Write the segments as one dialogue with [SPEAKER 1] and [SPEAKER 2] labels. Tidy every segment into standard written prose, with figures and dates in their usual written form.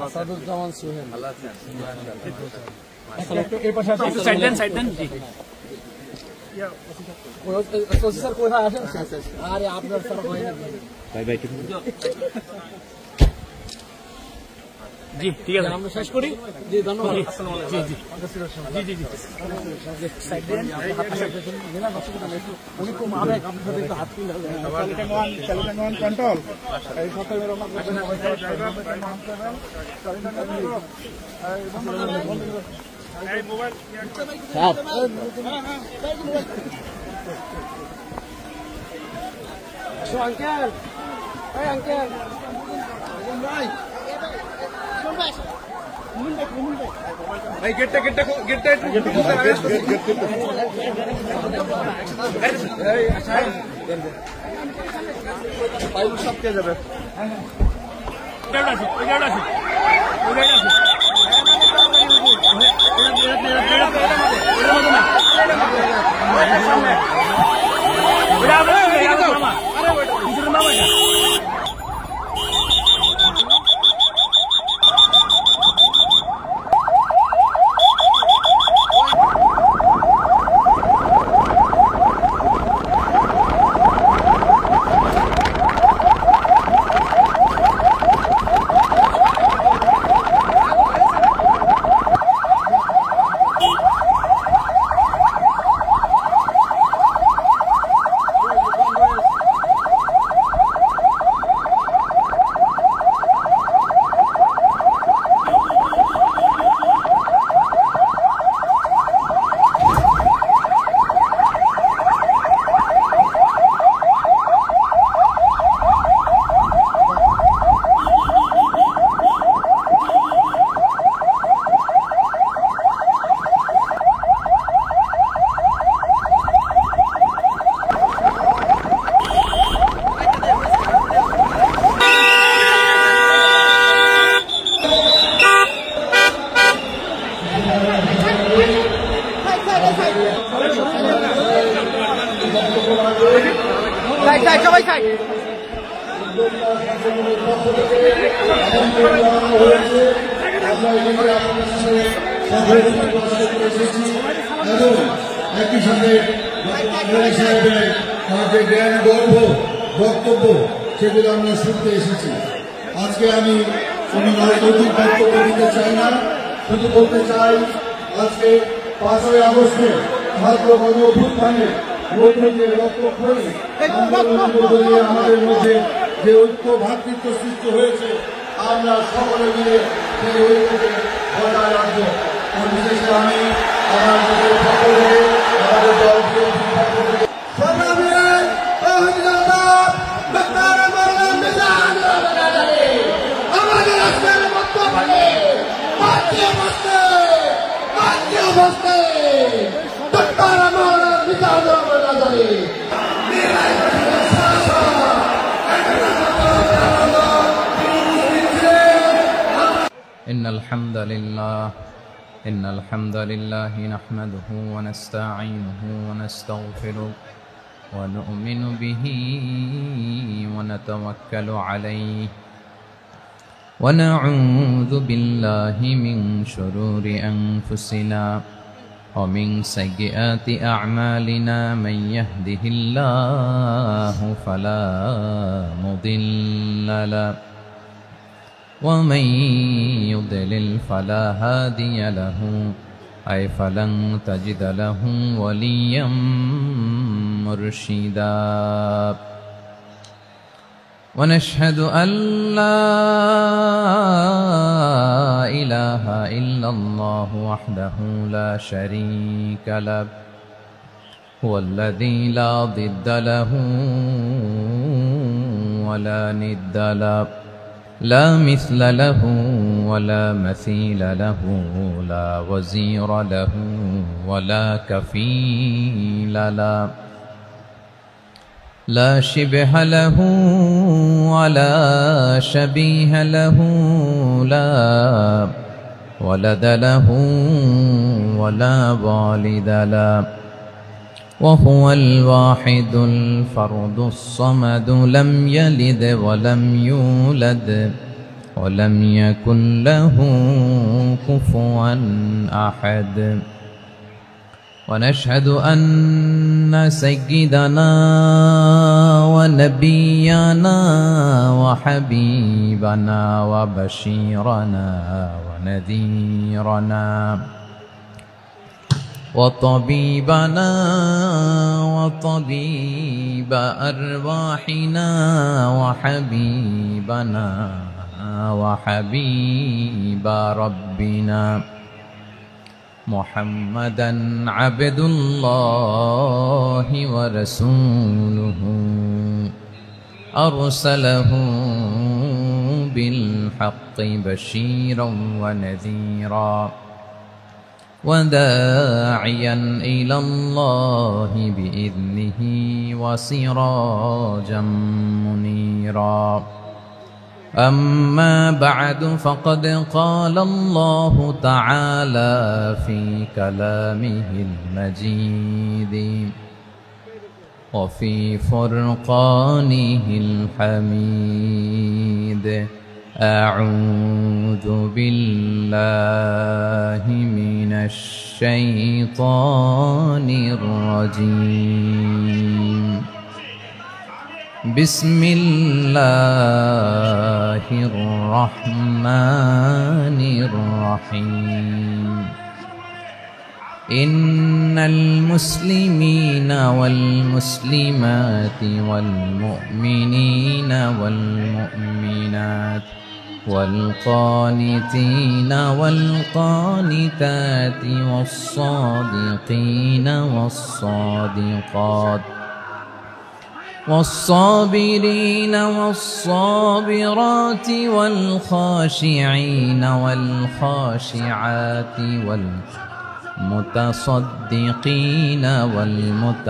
[SPEAKER 1] Asaduzzaman Sohel sir কোথায় আসেন? আরে আপনার স্যার হয় না জি, ঠিক আছে আমরা শেষ করি। জি ধন্যবাদ। জি জি জি জি জি উনি খুব আবেগ, আপনার সাথে একটু হাত কন্ট্রোল এই সাথে আঙ্কেল আঙ্কেল ভাই গেটটা সব কে যাবে সবাই খাই
[SPEAKER 2] একই সাথে আমাদের জ্ঞান গর্ব বক্তব্য সেগুলো আমরা শুনতে এসেছি। আজকে আমি কোনো রাজনৈতিক বক্তব্য দিতে চাই না, শুধু বলতে চাই আজকে 5ই আগস্টে ছাত্র গণ অভ্যুত্থানের মধ্যে যে রক্তক্ষয়ী আমাদের মধ্যে যে ঐক্য ভ্রাতৃত্ব সৃষ্টি হয়েছে, আমরা সকলে মিলে সেই ঐক্যকে বজায় রাখবো। বিশেষে আমি আমাদের দলকে
[SPEAKER 3] إن الحمد لله نحمده ونستعينه ونستغفره ونؤمن به ونتوكل عليه ونعوذ بالله من شرور أنفسنا ومن سيئات أعمالنا من يهده الله فلا مضل له ومن يضلل فلا هادي له أي فلن تجد له وليا مرشدا ونشهد أن لا إله إلا الله وحده لا شريك له هو الذي لا ضد له ولا ند له لا مثل له ولا مثيل له لا وزير له ولا كفيل له لا شبه له ولا شبيه له لا ولد له ولا والد له وهو الواحد الفرد الصمد لم يلد ولم يولد ولم يكن له كفوا أحد. ونشهد أن سيدنا ونبينا وحبيبنا وبشيرنا ونذيرنا وطبيبنا وطبيب أرواحنا وحبيبنا وحبيب ربنا محمدا عبد الله ورسوله أرسله بالحق بشيرا ونذيرا وداعيا إلى الله بإذنه وسراجا منيرا. أما بعد فقد قال الله تعالى في كلامه المجيد وفي فرقانه الحميد: أعوذ بالله من الشيطان الرجيم. بسم الله الرحمن الرحيم. إن المسلمين والمسلمات والمؤمنين والمؤمنات والقانتين والقانتات والصادقين والصادقات والصابرين والصابرات والخاشعين والخاشعات والمتصدقين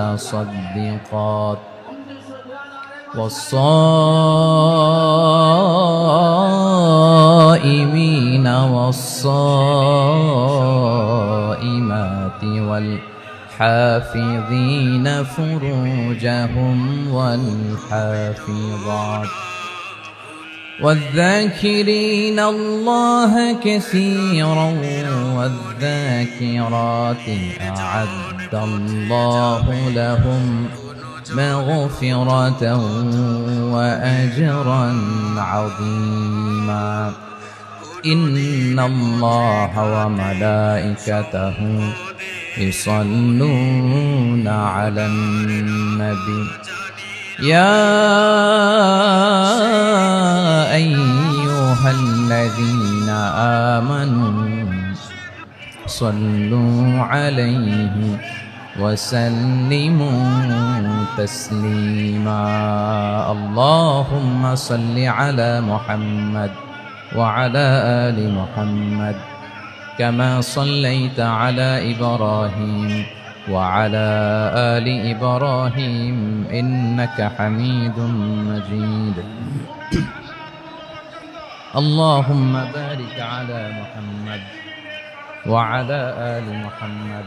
[SPEAKER 3] والمتصدقات والصائمين والصائمات والحافظين فروجهم والحافظات والذاكرين الله كثيرا والذاكرات أعد الله لهم مغفرة وأجرا عظيما. إن الله وملائكته يصلون على النبي يا أيها الذين آمنوا صلوا عليه وسلموا تسليما. اللهم صل على محمد وعلى آل محمد كما صليت على إبراهيم وعلى آل إبراهيم إنك حميد مجيد. اللهم بارك على محمد وعلى آل محمد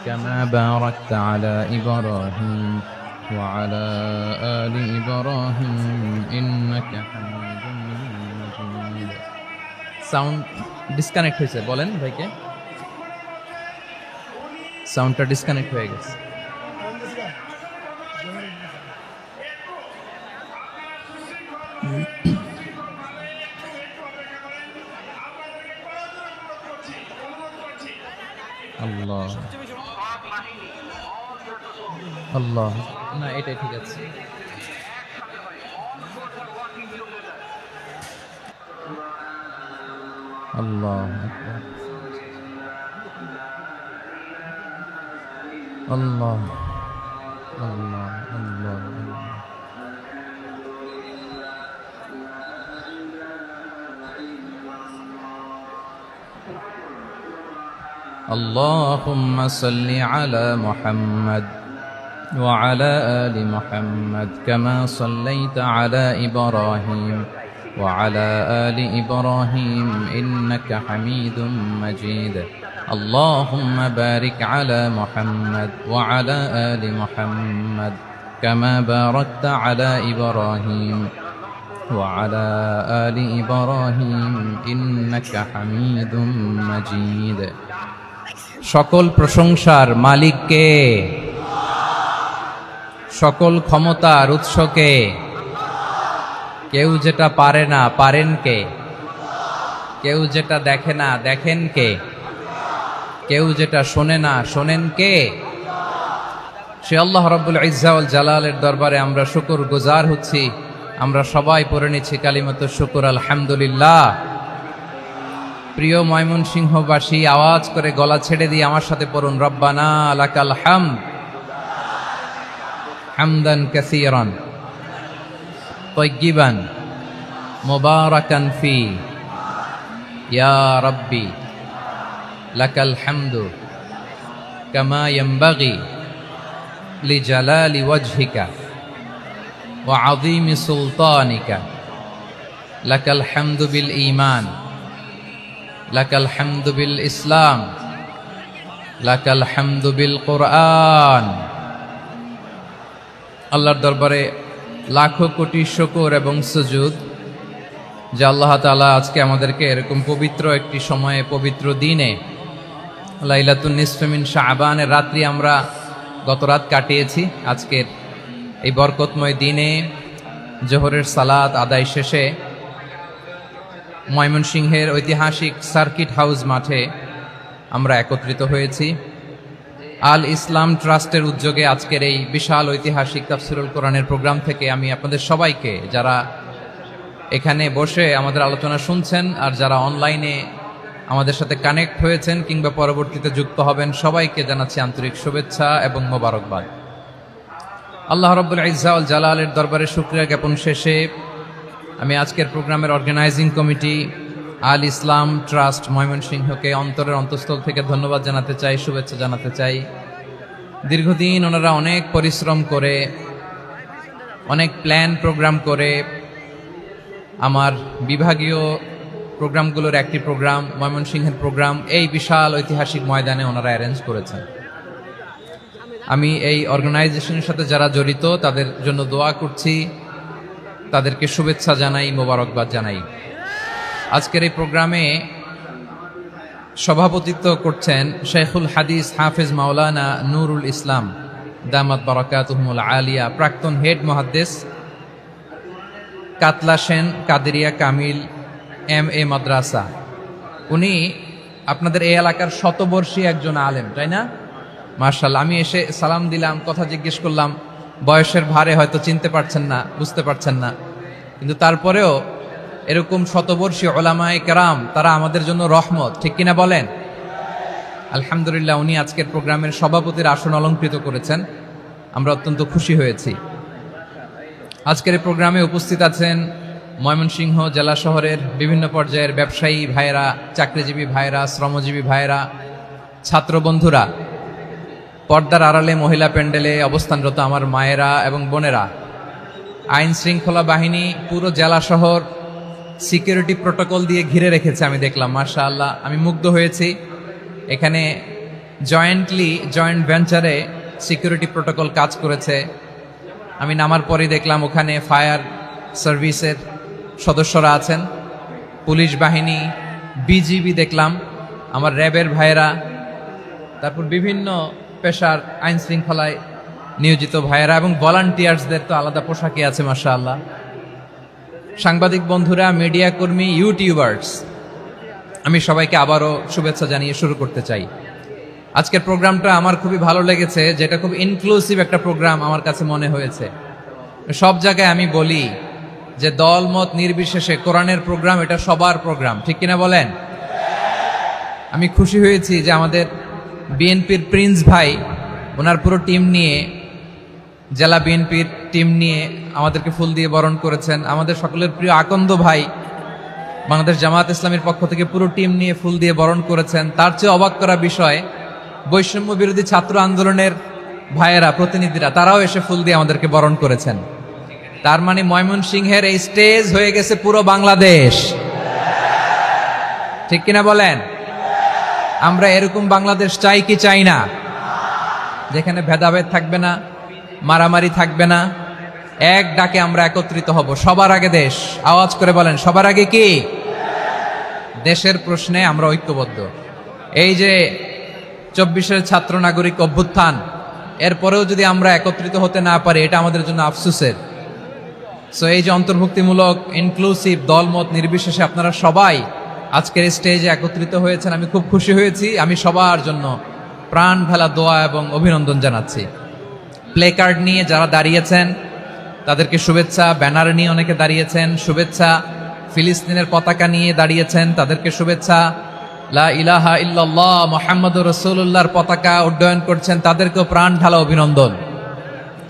[SPEAKER 3] كما باركت على إبراهيم وعلى آل إبراهيم إنك حميد مجيد. সাউন্ড ডিসকানেক্ট হয়েছে, বলেন ভাইকে। সাউন্ডটা ডিসকানেক্ট হয়ে গেছে। আল্লাহ আল্লাহ, না এটাই ঠিক আছে। আল্লাহ আল্লাহ আল্লাহ আল্লাহ اللهم صل على محمد وعلى آل محمد كما صليت على إبراهيم وعلى آل إبراهيم إنك حميد مجيد. اللهم بارك على محمد وعلى آل محمد كما باركت على إبراهيم وعلى آل إبراهيم إنك حميد مجيد সকল প্রশংসার মালিক কে? সকল ক্ষমতার উৎস কে? কেউ যেটা পারে না পারেন কে? কেউ যেটা দেখে না দেখেন কে? কেউ যেটা শোনে না শোনেন কে? সে আল্লাহ রাব্বুল ইজ্জা ওয়াল জালালের দরবারে আমরা শুকর গুজার হচ্ছি। আমরা সবাই পড়ে নিচ্ছি কালিমাতুশ শুকর আলহামদুলিল্লাহ। প্রিয় ময়মনসিংহবাসী, আওয়াজ করে গলা ছেড়ে দিয়ে আমার সাথে পড়ুন, রব্বানা লাকাল হামদ হামদান কাসীরান তাইয়্যিবান মুবারাকান ফি ইয়া রাব্বি লাকাল হামদু কামা ইয়ানবাগি লিজালালি ওয়াজহিকা ওয়া আযীমি সুলতানিকা লাকাল হামদু বিল ঈমান লাকাল হামদু বিল ইসলাম লাকাল হামদু বিল কোরআন। আল্লাহর দরবারে লাখো কোটি শুকর এবং সুজুদ যে আল্লাহ তাআলা আজকে আমাদেরকে এরকম পবিত্র একটি সময়ে, পবিত্র দিনে, লাইলাতুন নিসফে মিন শাবানের রাত্রি আমরা গত রাত কাটিয়েছি। আজকের এই বরকতময় দিনে জোহরের সালাত আদায় শেষে ময়মনসিংহের ঐতিহাসিক সার্কিট হাউস মাঠে আমরা একত্রিত হয়েছি। আল ইসলাম ট্রাস্টের উদ্যোগে আজকের এই বিশাল ঐতিহাসিক তাফসিরুল কোরআনের প্রোগ্রাম থেকে আমি আপনাদের সবাইকে, যারা এখানে বসে আমাদের আলোচনা শুনছেন আর যারা অনলাইনে আমাদের সাথে কানেক্ট হয়েছেন কিংবা পরবর্তীতে যুক্ত হবেন, সবাইকে জানাচ্ছি আন্তরিক শুভেচ্ছা এবং মোবারকবাদ। আল্লাহ রাব্বুল ইজ্জা ওয়াল জালালের দরবারে শুকরিয়া জ্ঞাপন শেষে আমি আজকের প্রোগ্রামের অর্গানাইজিং কমিটি আল ইসলাম ট্রাস্ট ময়মনসিংহকে অন্তরের অন্তঃস্থল থেকে ধন্যবাদ জানাতে চাই, শুভেচ্ছা জানাতে চাই। দীর্ঘদিন ওনারা অনেক পরিশ্রম করে, অনেক প্ল্যান প্রোগ্রাম করে আমার বিভাগীয় প্রোগ্রামগুলোর একটি প্রোগ্রাম, ময়মনসিংহের প্রোগ্রাম, এই বিশাল ঐতিহাসিক ময়দানে ওনারা অ্যারেঞ্জ করেছেন। আমি এই অর্গানাইজেশনের সাথে যারা জড়িত তাদের জন্য দোয়া করছি, তাদেরকে শুভেচ্ছা জানাই, মোবারকবাদ জানাই। আজকের এই প্রোগ্রামে সভাপতিত্ব করছেন শেখুল হাদিস হাফেজ মাওলানা নুরুল ইসলাম দামাত বারাকাতুহুমুল আলিয়া, প্রাক্তন হেড মুহাদ্দিস কাতলা সেন কাদেরিয়া কামিল MA মাদ্রাসা। উনি আপনাদের এই এলাকার শতবর্ষী একজন আলেম, তাই না? মাশাআল্লাহ। আমি এসে সালাম দিলাম, কথা জিজ্ঞেস করলাম, বয়সের ভারে হয়তো চিনতে পারছেন না, বুঝতে পারছেন না, কিন্তু তারপরেও এরকম শতবর্ষী ওলামায়ে কেরাম, তারা আমাদের জন্য রহমত, ঠিক কিনা বলেন? আলহামদুলিল্লাহ। উনি আজকের প্রোগ্রামের সভাপতির আসন অলঙ্কৃত করেছেন, আমরা অত্যন্ত খুশি হয়েছি। আজকের এই প্রোগ্রামে উপস্থিত আছেন ময়মনসিংহ জেলা শহরের বিভিন্ন পর্যায়ের ব্যবসায়ী ভাইয়েরা, চাকরিজীবী ভাইয়েরা, শ্রমজীবী ভাইয়েরা, ছাত্র বন্ধুরা, পর্দার আড়ালে মহিলা প্যান্ডেলে অবস্থানরত আমার মায়েরা এবং বোনেরা, আইন শৃঙ্খলা বাহিনী পুরো জেলা শহর সিকিউরিটি প্রোটোকল দিয়ে ঘিরে রেখেছে, আমি দেখলাম। মাশাআল্লাহ, আমি মুগ্ধ হয়েছি। এখানে জয়েন্ট ভেঞ্চারে সিকিউরিটি প্রোটোকল কাজ করেছে। আমি নামার পরেই দেখলাম ওখানে ফায়ার সার্ভিসের সদস্যরা আছেন, পুলিশ বাহিনী, বিজিবি দেখলাম, আমার র্যাবের ভাইয়েরা, তারপর বিভিন্ন পেশার আইন শৃঙ্খলায় নিয়োজিত ভাইয়েরা এবং ভলান্টিয়ার্সদের তো আলাদা পোশাকে আছে মাশাআল্লাহ। সাংবাদিক বন্ধুরা, মিডিয়া কর্মী, ইউটিউবার্স, আমি সবাইকে আবারও শুভেচ্ছা জানিয়ে শুরু করতে চাই। আজকের প্রোগ্রামটা আমার খুবই ভালো লেগেছে, যেটা খুব ইনক্লুসিভ একটা প্রোগ্রাম আমার কাছে মনে হয়েছে। সব জায়গায় আমি বলি যে দলমত নির্বিশেষে কোরআনের প্রোগ্রাম এটা সবার প্রোগ্রাম, ঠিক কিনা বলেন? আমি খুশি হয়েছি যে আমাদের বিএনপির প্রিন্স ভাই ওনার পুরো টিম নিয়ে, জেলা বিএনপির টিম নিয়ে আমাদেরকে ফুল দিয়ে বরণ করেছেন। আমাদের সকলের প্রিয় আকন্দ ভাই বাংলাদেশ জামায়াত ইসলামীর পক্ষ থেকে পুরো টিম নিয়ে ফুল দিয়ে বরণ করেছেন। তার চেয়ে অবাক করা বিষয়, বৈষম্য বিরোধী ছাত্র আন্দোলনের ভাইয়েরা, প্রতিনিধিরা, তারাও এসে ফুল দিয়ে আমাদেরকে বরণ করেছেন। তার মানে ময়মনসিংহের এই স্টেজ হয়ে গেছে পুরো বাংলাদেশ, ঠিক কিনা বলেন? আমরা এরকম বাংলাদেশ চাই কি চাই না? যেখানে ভেদাভেদ থাকবে না, মারামারি থাকবে না, এক ডাকে আমরা একত্রিত হব। সবার আগে দেশ, আওয়াজ করে বলেন সবার আগে কি? দেশের প্রশ্নে আমরা ঐক্যবদ্ধ। এই যে 24-এর ছাত্র নাগরিক অভ্যুত্থান, এরপরেও যদি আমরা একত্রিত হতে না পারি, এটা আমাদের জন্য আফসোসের। সো এই যে অন্তর্ভুক্তিমূলক ইনক্লুসিভ দলমত নির্বিশেষে আপনারা সবাই আজকের স্টেজে একত্রিত হয়েছেন, আমি খুব খুশি হয়েছি। আমি সবার জন্য প্রাণ ঢালা দোয়া এবং অভিনন্দন জানাচ্ছি। প্লে কার্ড নিয়ে যারা দাঁড়িয়েছেন তাদেরকে শুভেচ্ছা, ব্যানার নিয়ে অনেকে দাঁড়িয়েছেন শুভেচ্ছা, ফিলিস্তিনের পতাকা নিয়ে দাঁড়িয়েছেন তাদেরকে শুভেচ্ছা, লা ইলাহা ইল্লাল্লাহ মুহাম্মাদুর রাসূলুল্লাহর পতাকা উড্ডয়ন করছেন তাদেরকেও প্রাণ ঢালা অভিনন্দন।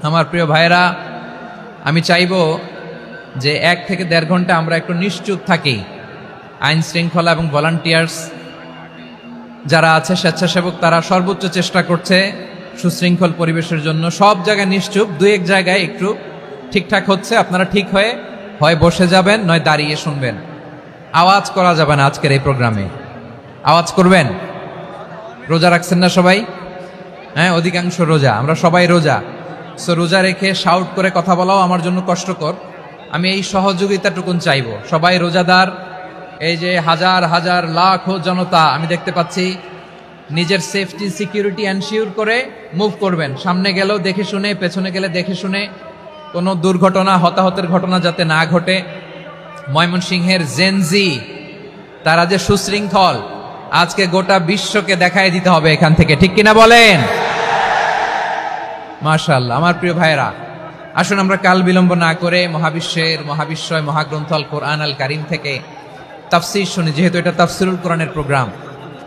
[SPEAKER 3] আমার প্রিয় ভাইয়েরা, আমি চাইব যে 1 থেকে 1.5 ঘন্টা আমরা একটু নিশ্চুপ থাকি। আইন শৃঙ্খলা এবং ভলান্টিয়ার্স যারা আছে, স্বেচ্ছাসেবক, তারা সর্বোচ্চ চেষ্টা করছে সুশৃঙ্খল পরিবেশের জন্য। সব জায়গায় নিশ্চুপ, 2-1 জায়গায় একটু ঠিকঠাক হচ্ছে। আপনারা ঠিক হয়ে হয় বসে যাবেন, নয় দাঁড়িয়ে শুনবেন। আওয়াজ করা যাবে না আজকের এই প্রোগ্রামে। আওয়াজ করবেন? রোজা রাখছেন না সবাই? হ্যাঁ, অধিকাংশ রোজা, আমরা সবাই রোজা। সো রোজা রেখে শাউট করে কথা বলাও আমার জন্য কষ্টকর। আমি এই সহযোগিতাটুকুন চাইব। সবাই রোজাদার, এই যে হাজার হাজার লাখ জনতা আমি দেখতে পাচ্ছি, নিজের সেফটি সিকিউরিটি এনশিওর করে মুভ করবেন। সামনে গেলেও দেখে শুনে, পেছনে গেলে দেখে শুনে, কোনো দুর্ঘটনা, হতাহতের ঘটনা যাতে না ঘটে। ময়মনসিংহের জেনজি তারা যে সুশৃঙ্খল, আজকে গোটা বিশ্বকে দেখাই দিতে হবে এখান থেকে, ঠিক কিনা বলেন? মাশাআল্লাহ। আমার প্রিয় ভাইয়েরা, আসুন আমরা কাল বিলম্ব না করে মহাবিশ্বয় মহাগ্রন্থ আল কোরআন আল কারীম থেকে তাফসীর শুনি, যেহেতু এটা তাফসীরুল কোরআনের প্রোগ্রাম।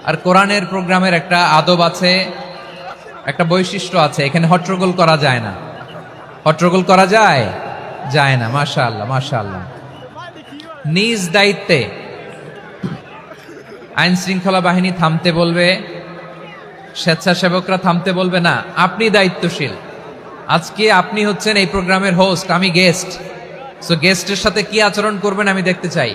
[SPEAKER 3] আর কোরআনের প্রোগ্রামের একটা আদব আছে, একটা বৈশিষ্ট্য আছে, এখানে হট্টগোল করা যায় না। হট্টগোল করা যায়? যায় না। মাশাআল্লাহ, মাশাআল্লাহ। নিজ দায়িত্বে আইন শৃঙ্খলা বাহিনী থামতে বলবে, স্বেচ্ছাসেবকরা থামতে বলবে না। আপনি দায়িত্বশীল। আজকে আপনি হচ্ছেন এই প্রোগ্রামের হোস্ট, আমি গেস্ট। সো গেস্টের সাথে কি আচরণ করবেন আমি দেখতে চাই।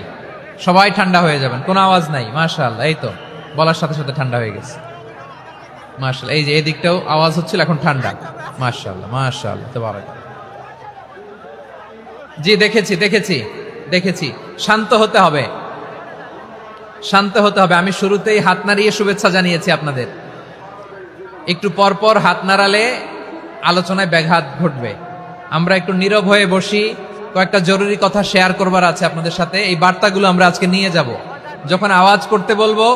[SPEAKER 3] সবাই ঠান্ডা হয়ে যাবেন, কোনো আওয়াজ নাই। মাশাআল্লাহ, এই তো বলার সাথে সাথে ঠান্ডা হয়ে গেছে। মাশাআল্লাহ, এই যে এদিকটাও আওয়াজ হচ্ছিল, এখন ঠান্ডা। মাশাআল্লাহ, মাশাআল্লাহ, তাবারাকাল্লাহ। জি, দেখেছি। শান্ত হতে হবে, শান্ত হতে হবে। আমি শুরুতেই হাত নাড়িয়ে শুভেচ্ছা জানিয়েছি আপনাদের। একটু পর পর হাত নাড়ালে আলোচনায় ব্যাঘাত ঘটবে। আমরা একটু নীরব হয়ে বসি, কয়েকটা জরুরি কথা শেয়ার করবার আছে আপনাদের সাথে। এই বার্তাগুলো আমরা আজকে নিয়ে যাব। যখন আওয়াজ করতে বলবো,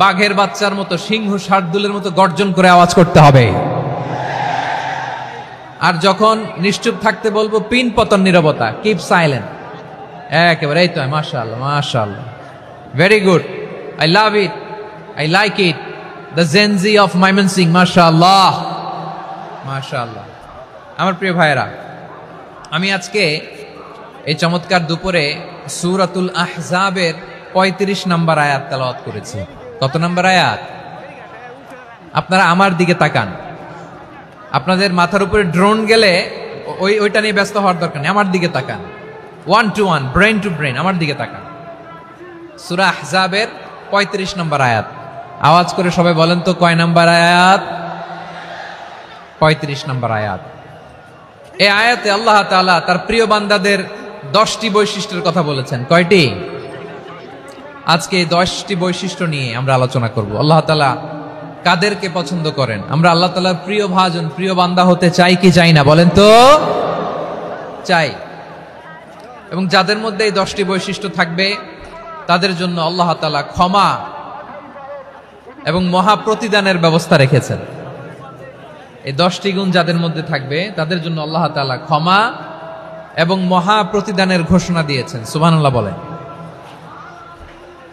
[SPEAKER 3] বাঘের বাচ্চার মতো, সিংহ শার্দুলের মতো গর্জন করে আওয়াজ করতে হবে। আর যখন নিশ্চুপ থাকতে বলবো, পিন পতন নীরবতা, কিপ সাইলেন্ট। একেবারে এই তো। মাশাআল্লাহ, মাশাআল্লাহ, very good, I love it, I like it, the Gen Z of Mymensingh. মাশাআল্লাহ, মাশাআল্লাহ। আমার প্রিয় ভাইয়েরা, আমি আজকে এই চমৎকার দুপুরে সূরাতুল আহজাবের 35 নম্বর আয়াত তেলাওয়াত করেছি। কত নম্বর আয়াত? আপনারা আমার দিকে তাকান। আপনাদের মাথার উপরে ড্রোন গেলে ওইটা নিয়ে ব্যস্ত হওয়ার দরকার নেই, আমার দিকে তাকান। 1 to 1, ব্রেন টু ব্রেন, আমার দিকে তাকান। সূরা আহজাবের 35 নম্বর আয়াত। আওয়াজ করে সবাই বলেন তো, কয় নম্বর আয়াত? 35 নম্বর আয়াত। এই আয়াতে আল্লাহ তাআলা তার প্রিয় বান্দাদের 10টি বৈশিষ্ট্যের কথা বলেছেন। কয়টি? আজকে এই 10টি বৈশিষ্ট্য নিয়ে আমরা আলোচনা করব। আল্লাহ তাআলা কাদেরকে পছন্দ করেন? আমরা আল্লাহ তাআলার প্রিয় ভাজন, প্রিয় বান্দা হতে চাই কি চাই না? বলেন তো। চাই। এবং যাদের মধ্যে এই 10টি বৈশিষ্ট্য থাকবে তাদের জন্য আল্লাহ তাআলা ক্ষমা এবং মহা প্রতিদানের ব্যবস্থা রেখেছেন। এই 10টি গুণ যাদের মধ্যে থাকবে তাদের জন্য আল্লাহ তাআলা ক্ষমা এবং মহা প্রতিদানের ঘোষণা দিয়েছেন। সুবহানাল্লাহ বলেন।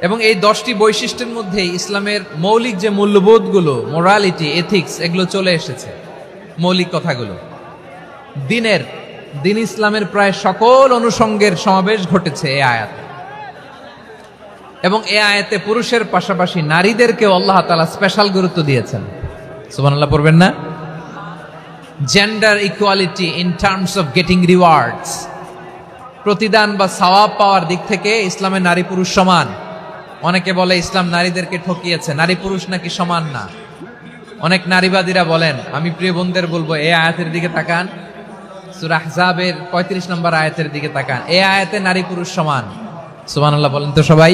[SPEAKER 3] এবং এই 10টি বৈশিষ্ট্যের মধ্যে ইসলামের মৌলিক যে মূল্যবোধগুলো, মোরালিটি, এথিক্স, এগুলো চলে এসেছে। মৌলিক কথাগুলো দিন ইসলামের প্রায় সকল অনুষঙ্গের সমাবেশ ঘটেছে এই আয়াতে। এবং এই আয়াতে পুরুষের পাশাপাশি নারীদেরকেও আল্লাহ তাআলা স্পেশাল গুরুত্ব দিয়েছেন। সুবহানাল্লাহ পড়বেন না? Gender equality in terms of getting rewards, প্রতিদান বা সওয়াব পাওয়ার দিক থেকে ইসলামের নারী পুরুষ সমান। অনেকে বলে ইসলাম নারীদেরকে ঠকিয়েছে, নারী পুরুষ নাকি সমান না। অনেক নারীবাদীরা বলেন, আমি প্রিয় বোনদের বলবো এই আয়াতের দিকে তাকান, সূরা আহজাবের 35 নম্বর আয়াতের দিকে তাকান। এই আয়াতে নারী পুরুষ সমান। সুবহানাল্লাহ বলেন তো সবাই।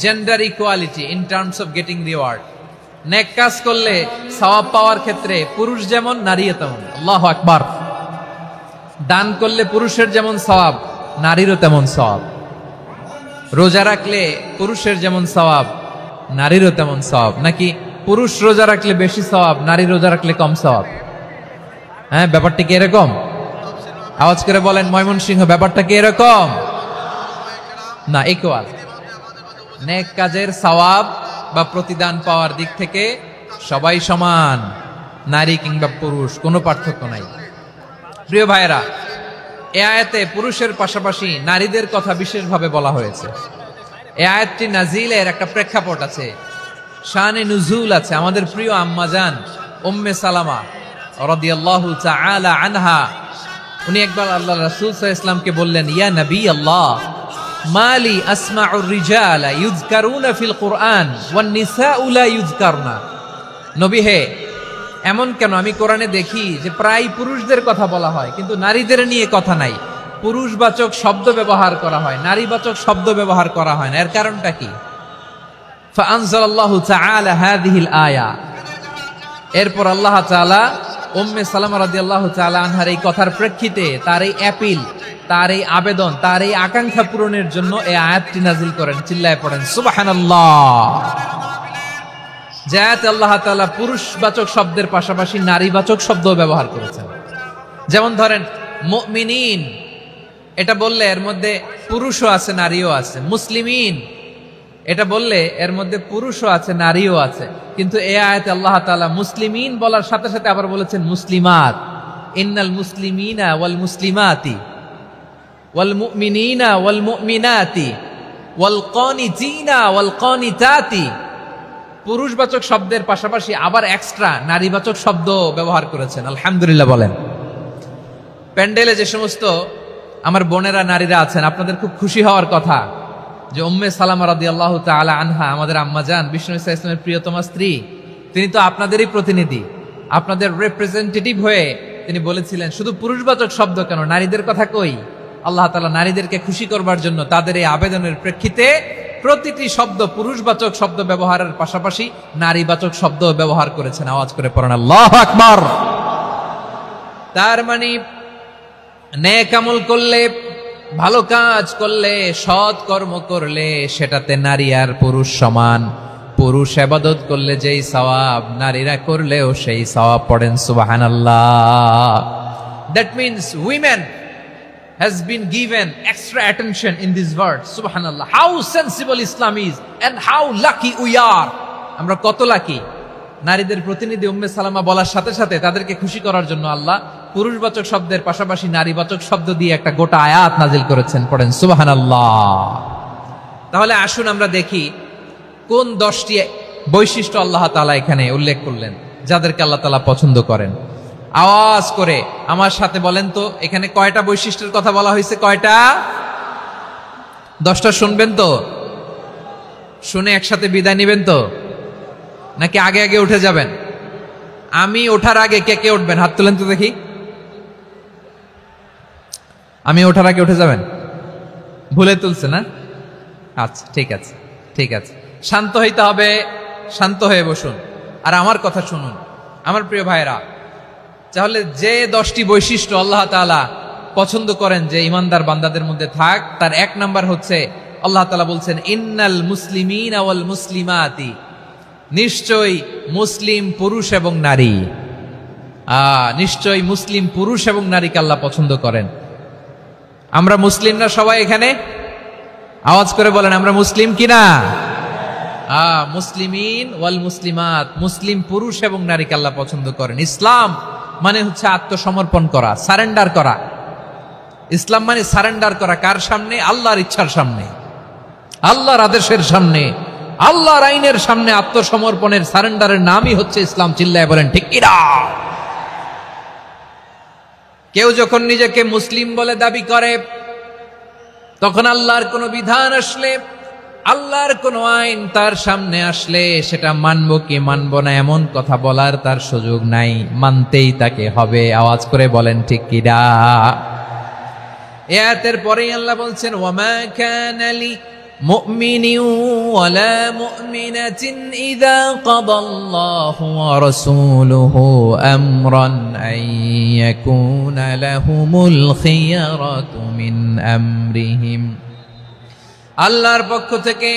[SPEAKER 3] Gender equality in terms of getting reward. নেক কাজ করলে সওয়াব পাওয়ার ক্ষেত্রে পুরুষ যেমন নারীও তেমন। আল্লাহু আকবার। দান করলে পুরুষের যেমন সওয়াব, নারীরও তেমন সওয়াব। রোজা রাখলে পুরুষের যেমন সওয়াব, নারীরও তেমন সওয়াব। নাকি পুরুষ রোজা রাখলে বেশি সওয়াব, নারী রোজা রাখলে কম সওয়াব? হ্যাঁ, ব্যাপারটা কি এরকম? আওয়াজ করে বলেন ময়মনসিংহ, ব্যাপারটা কি এরকম? না, ইকুয়াল। নেক কাজের সওয়াব বা প্রতিদান পাওয়ার দিক থেকে সবাই সমান, নারী কিংবা পুরুষ, কোনো পার্থক্য নাই। প্রিয় ভাইরা, এই আয়াতে পুরুষের পাশাপাশি নারীদের কথা বিশেষভাবে বলা হয়েছে। এই আয়াতটি নাজিলের একটা প্রেক্ষাপট আছে, শানে নুজুল আছে। আমাদের প্রিয় আম্মাজান উম্মে সালামা রাদিয়াল্লাহু তাআলা আনহা, উনি একবার আল্লাহ রাসূল সাল্লাল্লাহু আলাইহি ওয়াসাল্লামকে বললেন, ইয়া নবী আল্লাহ, মালি আসমাউর রিজালা ইউযকারুনা ফিল কুরআন ওয়ান নিসাউ লা ইউযকারনা। নবী হে, এমন কেন আমি কোরআনে দেখি যে প্রায় পুরুষদের কথা বলা হয় কিন্তু নারীদের নিয়ে কথা নাই। পুরুষবাচক শব্দ ব্যবহার করা হয়, নারীবাচক শব্দ ব্যবহার করা হয় না। এর কারণটা কি? ফাআনজালাল্লাহু তাআলা হাযিহিল আয়া। এরপর আল্লাহ তাআলা উম্মে সালামা রাদিয়াল্লাহু তাআলা আনহার এই কথার প্রেক্ষিতে, তার এই অ্যাপিল, তার এই আবেদন, তার এই আকাঙ্ক্ষা পূরণের জন্য এই আয়াতটি নাজিল করেন। চিল্লায় পড়েন সুবহানাল্লাহ। যাতে আল্লাহ তাআলা পুরুষবাচক শব্দের পাশাপাশি নারীবাচক শব্দও ব্যবহার করেছেন। যেমন ধরেন মুমিনিন, এটা বললে এর মধ্যে পুরুষও আছে নারীও আছে। মুসলিমিন, এটা বললে এর মধ্যে পুরুষও আছে নারীও আছে। কিন্তু এই আয়াতে আল্লাহ তাআলা মুসলিমিন বলার সাথে সাথে আবার বলেছেন মুসলিমাত। ইন্নাল মুসলিমিনা ওয়াল মুসলিমাতি ওয়াল মুমিনিনা ওয়াল মুমিনাতি ওয়াল কানিতিনা ওয়াল কানিতাতি। পুরুষবাচক শব্দের পাশাপাশি আবার এক্সট্রা নারীবাচক শব্দ ব্যবহার করেছেন। আলহামদুলিল্লাহ বলেন। প্যান্ডেলে যে সমস্ত আমার বোনেরা নারীরা আছেন, আপনাদের খুব খুশি হওয়ার কথা যে উম্মে সালামা রাদিয়াল্লাহু তাআলা আনহা, আমাদের আম্মাজান বিষ্ণু ইসা ইসলামের প্রিয়তমা স্ত্রী, তিনি তো আপনাদেরই প্রতিনিধি, আপনাদের রিপ্রেজেন্টেটিভ হয়ে তিনি বলেছিলেন শুধু পুরুষবাচক শব্দ কেন, নারীদের কথা কই। আল্লাহ তাআলা নারীদেরকে খুশি করবার জন্য তাদের এই আবেদনের প্রেক্ষিতে প্রতিটি শব্দ পুরুষবাচক শব্দ ব্যবহারের পাশাপাশি নারীবাচক শব্দ ব্যবহার করেছেন। আওয়াজ করে পড়েন আল্লাহু আকবার। তার মানে নেক আমল করলে, ভালো কাজ করলে, সৎ কর্ম করলে সেটাতে নারী আর পুরুষ সমান। পুরুষ ইবাদত করলে যেই সওয়াব, নারীরা করলেও সেই সওয়াব। পড়েন সুবহানাল্লাহ। That means women has been given extra attention in this word. Subhanallah. How sensible Islam is and how lucky we are. আমরা কত লাকি। নারীদের প্রতিনিধি উম্মে সালামা বলার সাথে সাথে তাদেরকে খুশি করার জন্য আল্লাহ পুরুষবাচক শব্দের পাশাপাশি নারীবাচক শব্দ দিয়ে একটা গোটা আয়াত নাজিল করেছেন। পড়েন সুবহানাল্লাহ। তাহলে আসুন আমরা দেখি কোন 10টি বৈশিষ্ট্য আল্লাহ তাআলা এখানে উল্লেখ করলেন যাদেরকে আল্লাহ তাআলা পছন্দ করেন। আওয়াজ করে আমার সাথে বলেন তো, এখানে কয়টা বৈশিষ্ট্যের কথা বলা হয়েছে? কয়টা? 10টা শুনবেন তো? শুনে একসাথে বিদায় নেবেন তো, নাকি আগে আগে উঠে যাবেন? আমি ওঠার আগে কে কে উঠবেন? হাত তুলেন তো দেখি। আমি ওঠার আগে উঠে যাবেন? ভুলে তুলছে না? আচ্ছা, ঠিক আছে, ঠিক আছে। শান্ত হইতে হবে, শান্ত হয়ে বসুন আর আমার কথা শুনুন আমার প্রিয় ভাইরা। তাহলে যে 10টি বৈশিষ্ট্য আল্লাহ তাআলা পছন্দ করেন যে ইমানদার বান্দাদের মধ্যে থাক, তার 1 নাম্বার হচ্ছে আল্লাহ তাআলা বলছেন ইন্নাল মুসলিমিনা ওয়াল মুসলিমাতি। নিশ্চয়ই মুসলিম পুরুষ এবং নারী, নিশ্চয়ই মুসলিম পুরুষ এবং নারীকে আল্লাহ পছন্দ করেন। আমরা মুসলিম না সবাই এখানে? আওয়াজ করে বলেন আমরা মুসলিম কিনা? মুসলিমিন ওয়াল মুসলিমাত, মুসলিম পুরুষ এবং নারীকে আল্লাহ পছন্দ করেন। ইসলাম মানে হচ্ছে আত্মসমর্পণ করা, সারেন্ডার করা। ইসলাম মানে সারেন্ডার করা কার সামনে? আল্লাহর ইচ্ছার সামনে, আল্লাহর আদেশের সামনে, আল্লাহর আইনের সামনে আত্মসমর্পণের সারেন্ডারের নামই হচ্ছে ইসলাম। চিল্লায় বলেন ঠিক কিনা? কেউ যখন নিজেকে মুসলিম বলে দাবি করে, তখন আল্লাহর কোন বিধান আসলে, আল্লাহর কোন আইন তার সামনে আসলে সেটা মানবো কি মানবো না এমন কথা বলার তার সুযোগ নাই, মানতেই তাকে হবে। আওয়াজ করে বলেন ঠিক কিনা? এই আয়াতের পরেই আল্লাহ বলছেন, ওয়ামা কানা লি মুমিনিন ওয়ালা মুমিনাতিন ইযা কাদাল্লাহু ওয়া রাসূলুহু আমরান আন ইয়াকুনা লাহুমুল খিয়ারাতু মিন আমরিহিম। আল্লাহর পক্ষ থেকে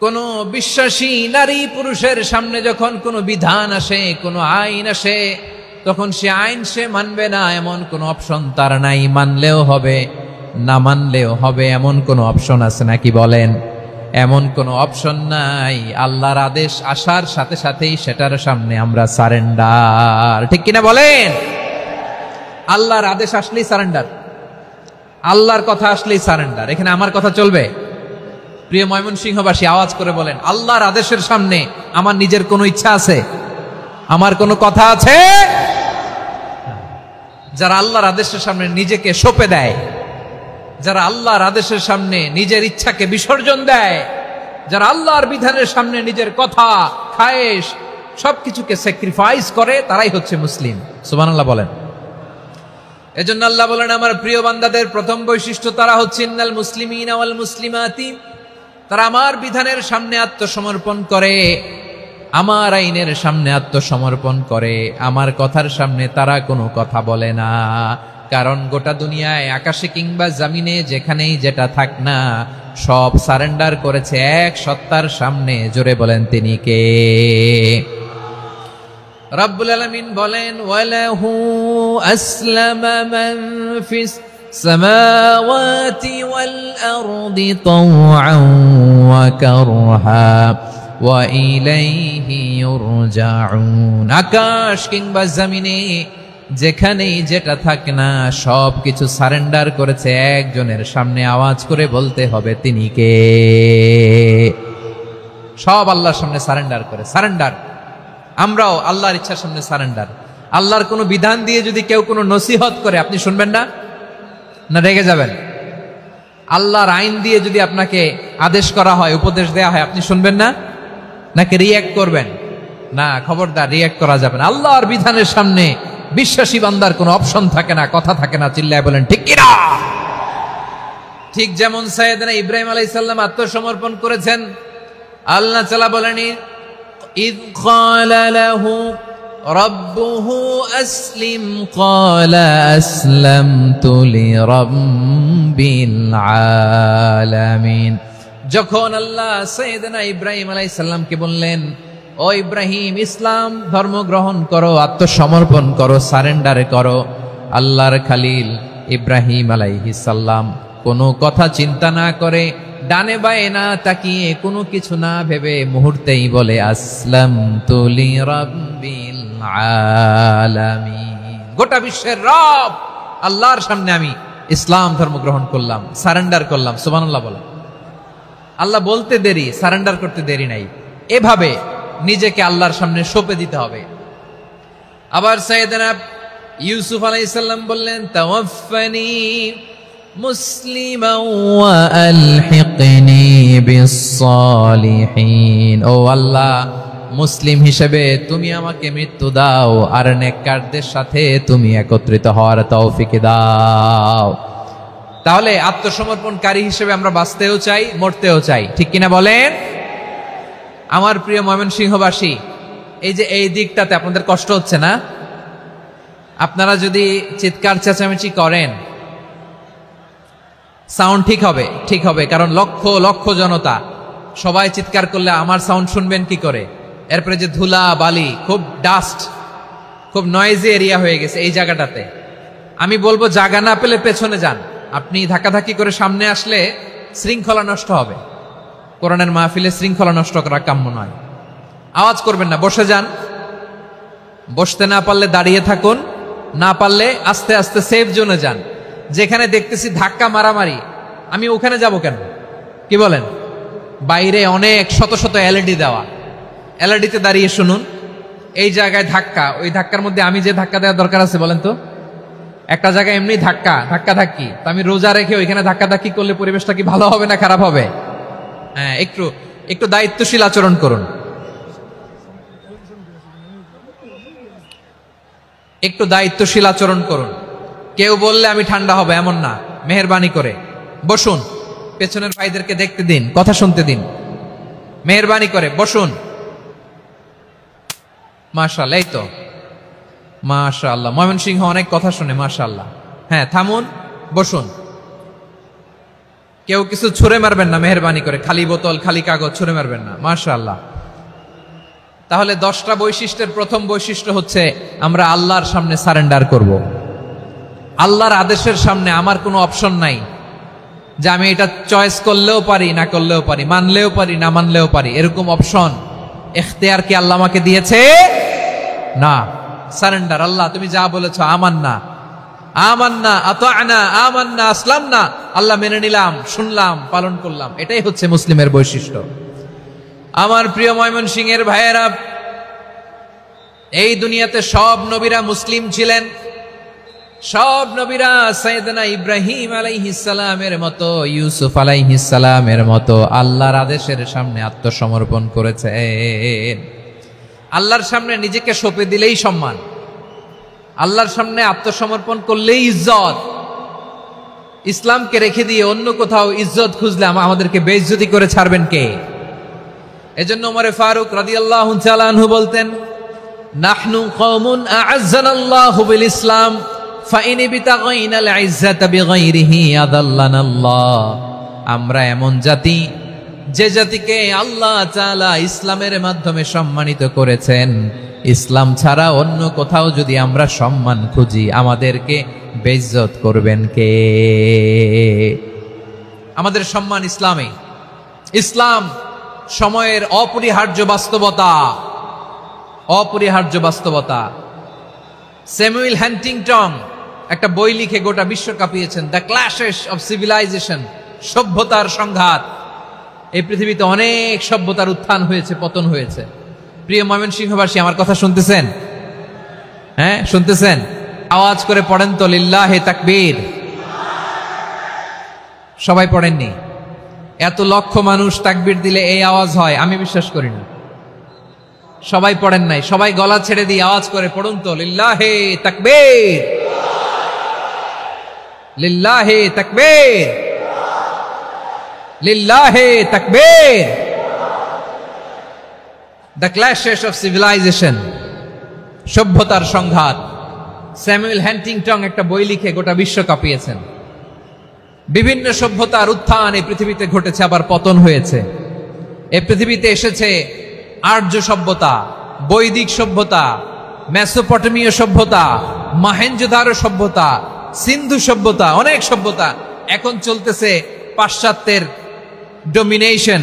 [SPEAKER 3] কোন বিশ্বাসী নারী পুরুষের সামনে যখন কোনো বিধান আসে, কোনো আইন আসে, তখন সে আইন সে মানবে না এমন কোনো অপশন তার নাই। মানলেও হবে, না মানলেও হবে, এমন কোনো অপশন আছে নাকি বলেন? এমন কোনো অপশন নাই। আল্লাহর আদেশ আসার সাথে সাথেই সেটার সামনে আমরা সারেন্ডার। ঠিক কিনা বলেন? আল্লাহর আদেশ আসলেই সারেন্ডার, আল্লাহর কথা আসলেই সারেন্ডার। এখানে আমার কথা চলবে? প্রিয় ময়মনসিংহবাসী, আওয়াজ করে বলেন, আল্লাহর আদেশের সামনে আমার নিজের কোনো ইচ্ছা আছে? আমার কোনো কথা আছে? যারা আল্লাহর আদেশের সামনে নিজেকে সঁপে দেয়, যারা আল্লাহর আদেশের সামনে নিজের ইচ্ছাকে বিসর্জন দেয়, যারা আল্লাহর বিধানের সামনে নিজের কথা, খায়েশ সবকিছুকে স্যাক্রিফাইস করে, তারাই হচ্ছে মুসলিম। সুবহানাল্লাহ বলেন। এজন্য আল্লাহ বলেন, আমার প্রিয় বান্দাদের প্রথম বৈশিষ্ট্য তারা হচ্ছে ইন্নাল মুসলিমিনা ওয়াল মুসলিমাতি, তারা আমার বিধানের সামনে আত্মসমর্পণ করে, আমার আইনের সামনে আত্মসমর্পণ করে, আমার কথার সামনে তারা কোনো কথা বলে না। কারণ গোটা দুনিয়ায় আকাশে কিংবা জমিনে যেখানেই যেটা থাক না, সব সারেন্ডার করেছে এক সত্তার সামনে। জোরে বলেন তিনি কে? রব্বুল আলামিন বলেন, ওয়ালাহু আসলামা মান ফিস সামাওয়াতি ওয়াল আরদি তাওআন ওয়া কারহা ওয়া ইলাইহি ইউরজাউন। আকাশ কিংবা জমিনে যেখানেই যেটা থাক না, সব কিছু সারেন্ডার করেছে একজনের সামনে। আওয়াজ করে বলতে হবে তিনি কে? সব আল্লাহর সামনে সারেন্ডার করে। সারেন্ডার। আমরাও আল্লাহর ইচ্ছার সামনে সারেন্ডার। আল্লাহর কোনো বিধান দিয়ে যদি কেউ কোনো নসিহত করে, আপনি শুনবেন না? না রেগে যাবেন? আল্লাহর আইন দিয়ে যদি আপনাকে আদেশ করা হয়, উপদেশ দেয়া হয়, আপনি শুনবেন না? নাকি রিয়্যাক্ট করবেন? না, খবরদার, রিয়্যাক্ট করা যাবে না। আল্লাহর বিধানের সামনে বিশ্বাসী বান্দার কোনো অপশন থাকে না, কথা থাকে না। চিল্লায় বলেন ঠিক কিনা? ঠিক যেমন সাইয়েদনা ইব্রাহিম আলাইহিস সালাম আত্মসমর্পণ করেছেন। আল্লাহ তাআলা বলেন, إذ قال له ربه أسلم قال أسلمت لرب العالمين। যখন আল্লাহ সাইয়েদনা ইব্রাহিম আলাইহিস সালামকে বললেন, ও ইব্রাহিম, ইসলাম ধর্ম গ্রহণ করো, আত্মসমর্পণ করো, সারেন্ডার করো, আল্লাহর খালিল ইব্রাহিম আলাইহিস সালাম কোনো কথা চিন্তা না করে, ডানে বায়ে না তাকিয়ে, কোনো কিছু না ভেবে মুহূর্তেই বলে, আসলামতু লিরাব্বিল আলামিন। গোটা বিশ্বের রব আল্লাহর সামনে আমি ইসলাম ধর্ম গ্রহণ করলাম, সারেন্ডার করলাম। সুবহানাল্লাহ বলে। আল্লাহ বলতে দেরি, সারেন্ডার করতে দেরি নাই। এভাবে নিজেকে আল্লাহর সামনে সঁপে দিতে হবে। আবার সাইয়েদনা ইউসুফ আলাইহিস সালাম বললেন, তাওয়াফফানি মুসলিমান ওয়া আলহিকনি বিস-সালিহিন। ও আল্লাহ, মুসলিম হিসেবে তুমি আমাকে মৃত্যু দাও, আর নেককারদের সাথে তুমি একত্রিত হওয়ার তৌফিক দাও। তাহলে আত্মসমর্পণকারী হিসেবে আমরা বাঁচতেও চাই, মরতেও চাই। ঠিক কিনা বলেন? আমার প্রিয় ময়মনসিংহবাসী, এই যে এই দিকটাতে আপনাদের কষ্ট হচ্ছে না? আপনারা যদি চিৎকার চেঁচামেচি করেন, সাউন্ড ঠিক হবে, ঠিক হবে, কারণ লক্ষ লক্ষ জনতা, সবাই চিৎকার করলে আমার সাউন্ড শুনবেন কি করে? এরপরে যে ধুলা বালি, খুব ডাস্ট, খুব নয়েজি এরিয়া হয়ে গেছে এই জায়গাটাতে। আমি বলবো জায়গা না পেলে পেছনে যান। আপনি ধাক্কাধাক্কি করে সামনে আসলে শৃঙ্খলা নষ্ট হবে। কোরআনের মাহফিলে শৃঙ্খলা নষ্ট করা কাম্য নয়। আওয়াজ করবেন না, বসে যান। বসতে না পারলে দাঁড়িয়ে থাকুন, না পারলে আস্তে আস্তে সেফ জোনে যান। যেখানে দেখতেছি ধাক্কা মারামারি, আমি ওখানে যাব কেন? কি বলেন? বাইরে অনেক শত শত এলইডি দেওয়া, এলইডিতে দাঁড়িয়ে শুনুন। এই জায়গায় ধাক্কা, ওই ধাক্কার মধ্যে আমি যে ধাক্কা দেওয়ার দরকার আছে বলেন তো? একটা জায়গায় এমনি ধাক্কা ধাক্কি, তা আমি রোজা রেখে ওইখানে ধাক্কি করলে পরিবেশটা কি ভালো হবে না খারাপ হবে? হ্যাঁ, একটু একটু দায়িত্বশীল আচরণ করুন, একটু দায়িত্বশীল আচরণ করুন। কেউ বললে আমি ঠান্ডা হবে এমন না, মেহেরবানি করে বসুন, পেছনের ভাইদেরকে দেখতে দিন, কথা শুনতে দিন, মেহেরবানি করে বসুন। মাশাআল্লাহ, এই তো মাশাআল্লাহ, ময়মনসিংহ অনেক কথা শুনে, মাশাআল্লাহ। হ্যাঁ, থামুন, বসুন। কেউ কিছু ছুঁড়ে মারবেন না, মেহেরবানি করে, খালি বোতল খালি কাগজ ছুঁড়ে মারবেন না, মাশাআল্লাহ। তাহলে 10টা বৈশিষ্ট্যের প্রথম বৈশিষ্ট্য হচ্ছে আমরা আল্লাহর সামনে সারেন্ডার করব। আল্লাহর আদেশের সামনে আমার কোনো অপশন নাই যে আমি এটা চয়েস করলেও পারি না করলেও পারি, মানলেও পারি না মানলেও পারি, এরকম অপশন এখতিয়ার কি আল্লাহ আমাকে দিয়েছে? না। সারেন্ডার, আল্লাহ তুমি যা বলেছো আমান্না, আমান্না, আতা'না, আমান্না, আসলামনা, আল্লাহ মেনে নিলাম, শুনলাম, পালন করলাম। এটাই হচ্ছে মুসলিমের বৈশিষ্ট্য। আমার প্রিয় ময়মনসিংহের ভাইয়েরা, এই দুনিয়াতে সব নবীরা মুসলিম ছিলেন। সব নবীরা সাইয়েদনা ইব্রাহিম আলাইহিস সালামের মতো, ইউসুফ আলাইহিস সালামের মতো আল্লাহর আদেশের সামনে আত্মসমর্পণ করেছেন। আল্লাহর সামনে নিজেকে সঁপে দিলেই সম্মান, আল্লাহর সামনে আত্মসমর্পণ করলেই ইজ্জত। ইসলামকে রেখে দিয়ে অন্য কোথাও ইজ্জত খুঁজলে আমাদেরকে বেইজ্জতি করে ছাড়বেন কে? এজন্য ওমর ফারুক রাদিয়াল্লাহু তাআলা আনহু বলতেন, নাহনু কওমুন আ'আজ্জানাল্লাহু বিল ইসলাম ফাইন বিতাগাইনাল ইজ্জাতা বিগাইরিহি আদাল্লানাল্লাহ। আমরা এমন জাতি, যে জাতিকে আল্লাহ তাআলা ইসলামের মাধ্যমে সম্মানিত করেছেন। ইসলাম ছাড়া অন্য কোথাও যদি আমরা সম্মান খুঁজি, আমাদেরকে বেইজ্জত করবেন কে? আমাদের সম্মান ইসলামে। ইসলাম সময়ের অপরিহার্য বাস্তবতা, অপরিহার্য বাস্তবতা। স্যামুয়েল হান্টিংটন একটা বই লিখে গোটা বিশ্ব কাঁপিয়েছেন, দ্য ক্ল্যাশেস অফ সিভিলাইজেশন, সভ্যতার সংঘাত। এই পৃথিবীতে অনেক সভ্যতার উত্থান হয়েছে, পতন হয়েছে। প্রিয় ময়মনসিংহবাসী, আমার কথা শুনতেছেন? হ্যাঁ, শুনতেছেন? আওয়াজ করে পড়েন তো লিল্লাহে তাকবীর। সবাই পড়েননি? এত লক্ষ মানুষ তাকবীর দিলে এই আওয়াজ হয়? আমি বিশ্বাস করি না। সবাই পড়েন নাই, সবাই গলা ছেড়ে দিয়ে আওয়াজ করে পড়ুন তো লিল্লাহে তাকবীর, লিল্লাহে তাকবীর, লিল্লাহে তাকবীর। দ্য ক্ল্যাশেস অফ সিভিলাইজেশন, সভ্যতার সংঘাত। স্যামুয়েল হান্টিংটন একটা বই লিখে গোটা বিশ্ব কাঁপিয়েছেন। বিভিন্ন সভ্যতার উত্থান এই পৃথিবীতে ঘটেছে, আবার পতন হয়েছে। এই পৃথিবীতে এসেছে আর্য সভ্যতা, বৈদিক সভ্যতা, মেসোপটেমীয় সভ্যতা, মহেঞ্জোদারো সভ্যতা, সিন্ধু সভ্যতা, অনেক সভ্যতা। এখন চলতেছে পাশ্চাত্যের ডোমিনেশন,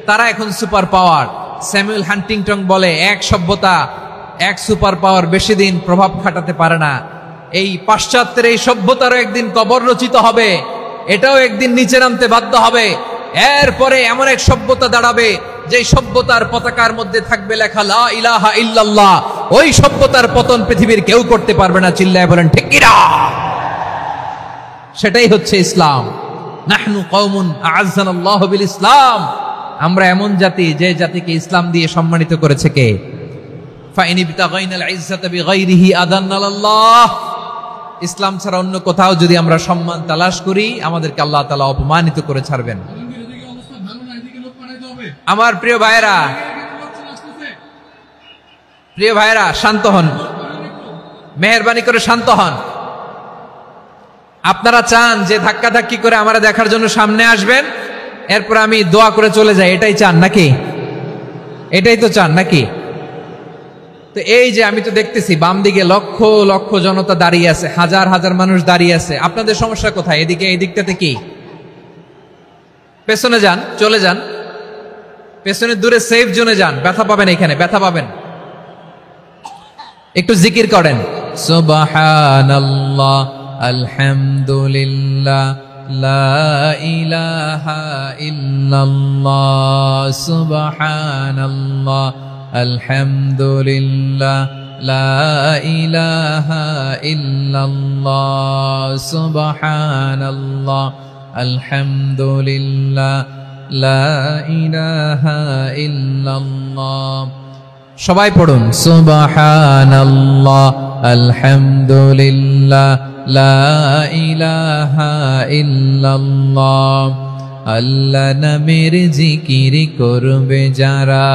[SPEAKER 3] তারা এখন সুপার পাওয়ার। স্যামুয়েল হান্টিংটন বলে, এক সভ্যতা, এক সুপার পাওয়ার বেশি দিন প্রভাব খাটাতে পারে না। এই পাশ্চাত্যের এই সভ্যতারও একদিন কবর রচিত হবে, এটাও একদিন নিচে নামতে বাধ্য হবে। এরপরে এমন এক সভ্যতা দাঁড়াবে, যে সভ্যতার পতাকার মধ্যে থাকবে লেখা লা ইলাহা ইল্লাল্লাহ। ওই সভ্যতার পতন পৃথিবীর কেউ করতে পারবে না। চিল্লায় বলেন ঠিক কিনা? সেটাই হচ্ছে ইসলাম। নাহনু কওমুন আ'আজ্জানাল্লাহু বিল ইসলাম। আমরা এমন জাতি, যে জাতিকে ইসলাম দিয়ে সম্মানিত করেছে কে? ফাইন বিতাগাইনাল ইজ্জাতা বিগাইরিহি আদান্নাল্লাহ। ইসলাম ছাড়া অন্য কোথাও যদি আমরা সম্মান তালাশ করি, আমাদেরকে আল্লাহ তাআলা অপমানিত করে ছাড়বেন। আমার প্রিয় ভাইয়েরা, প্রিয় ভাইয়েরা, শান্ত হন, মেহেরবানি করে শান্ত হন। আপনারা চান যে ধাক্কাধাক্কি করে আমারা দেখার জন্য সামনে আসবেন, এরপর আমি দোয়া করে চলে যাই, এটাই চান নাকি? এটাই তো চান নাকি? তো এই যে আমি তো দেখতেছি বাম দিকে লক্ষ লক্ষ জনতা দাঁড়িয়ে আছে, হাজার হাজার মানুষ দাঁড়িয়ে আছে। আপনাদের সমস্যা কোথায়? এদিকে, এই দিকটাতে কি? পেছনে যান, চলে যান, পেছনে দূরে সেফ জোনে যান। ব্যথা পাবেন, এখানে ব্যথা পাবেন। একটু জিকির করেন, সুবহানাল্লাহ, আলহামদুলিল্লাহ, লা ইলাহা ইল্লাল্লাহ, সুবহানাল্লাহ, আলহামদুলিল্লাহ, লা ইলাহা ইল্লাল্লাহ, সুবহানাল্লাহ, আলহামদুলিল্লাহ, লা ইলাহা ইল্লাল্লাহ। সবাই পড়ুন সুবহানাল্লাহ আলহামদুলিল্লাহ লা ইলাহা ইল্লাল্লাহ। আল্লাহ নামের জিকির করবে যারা,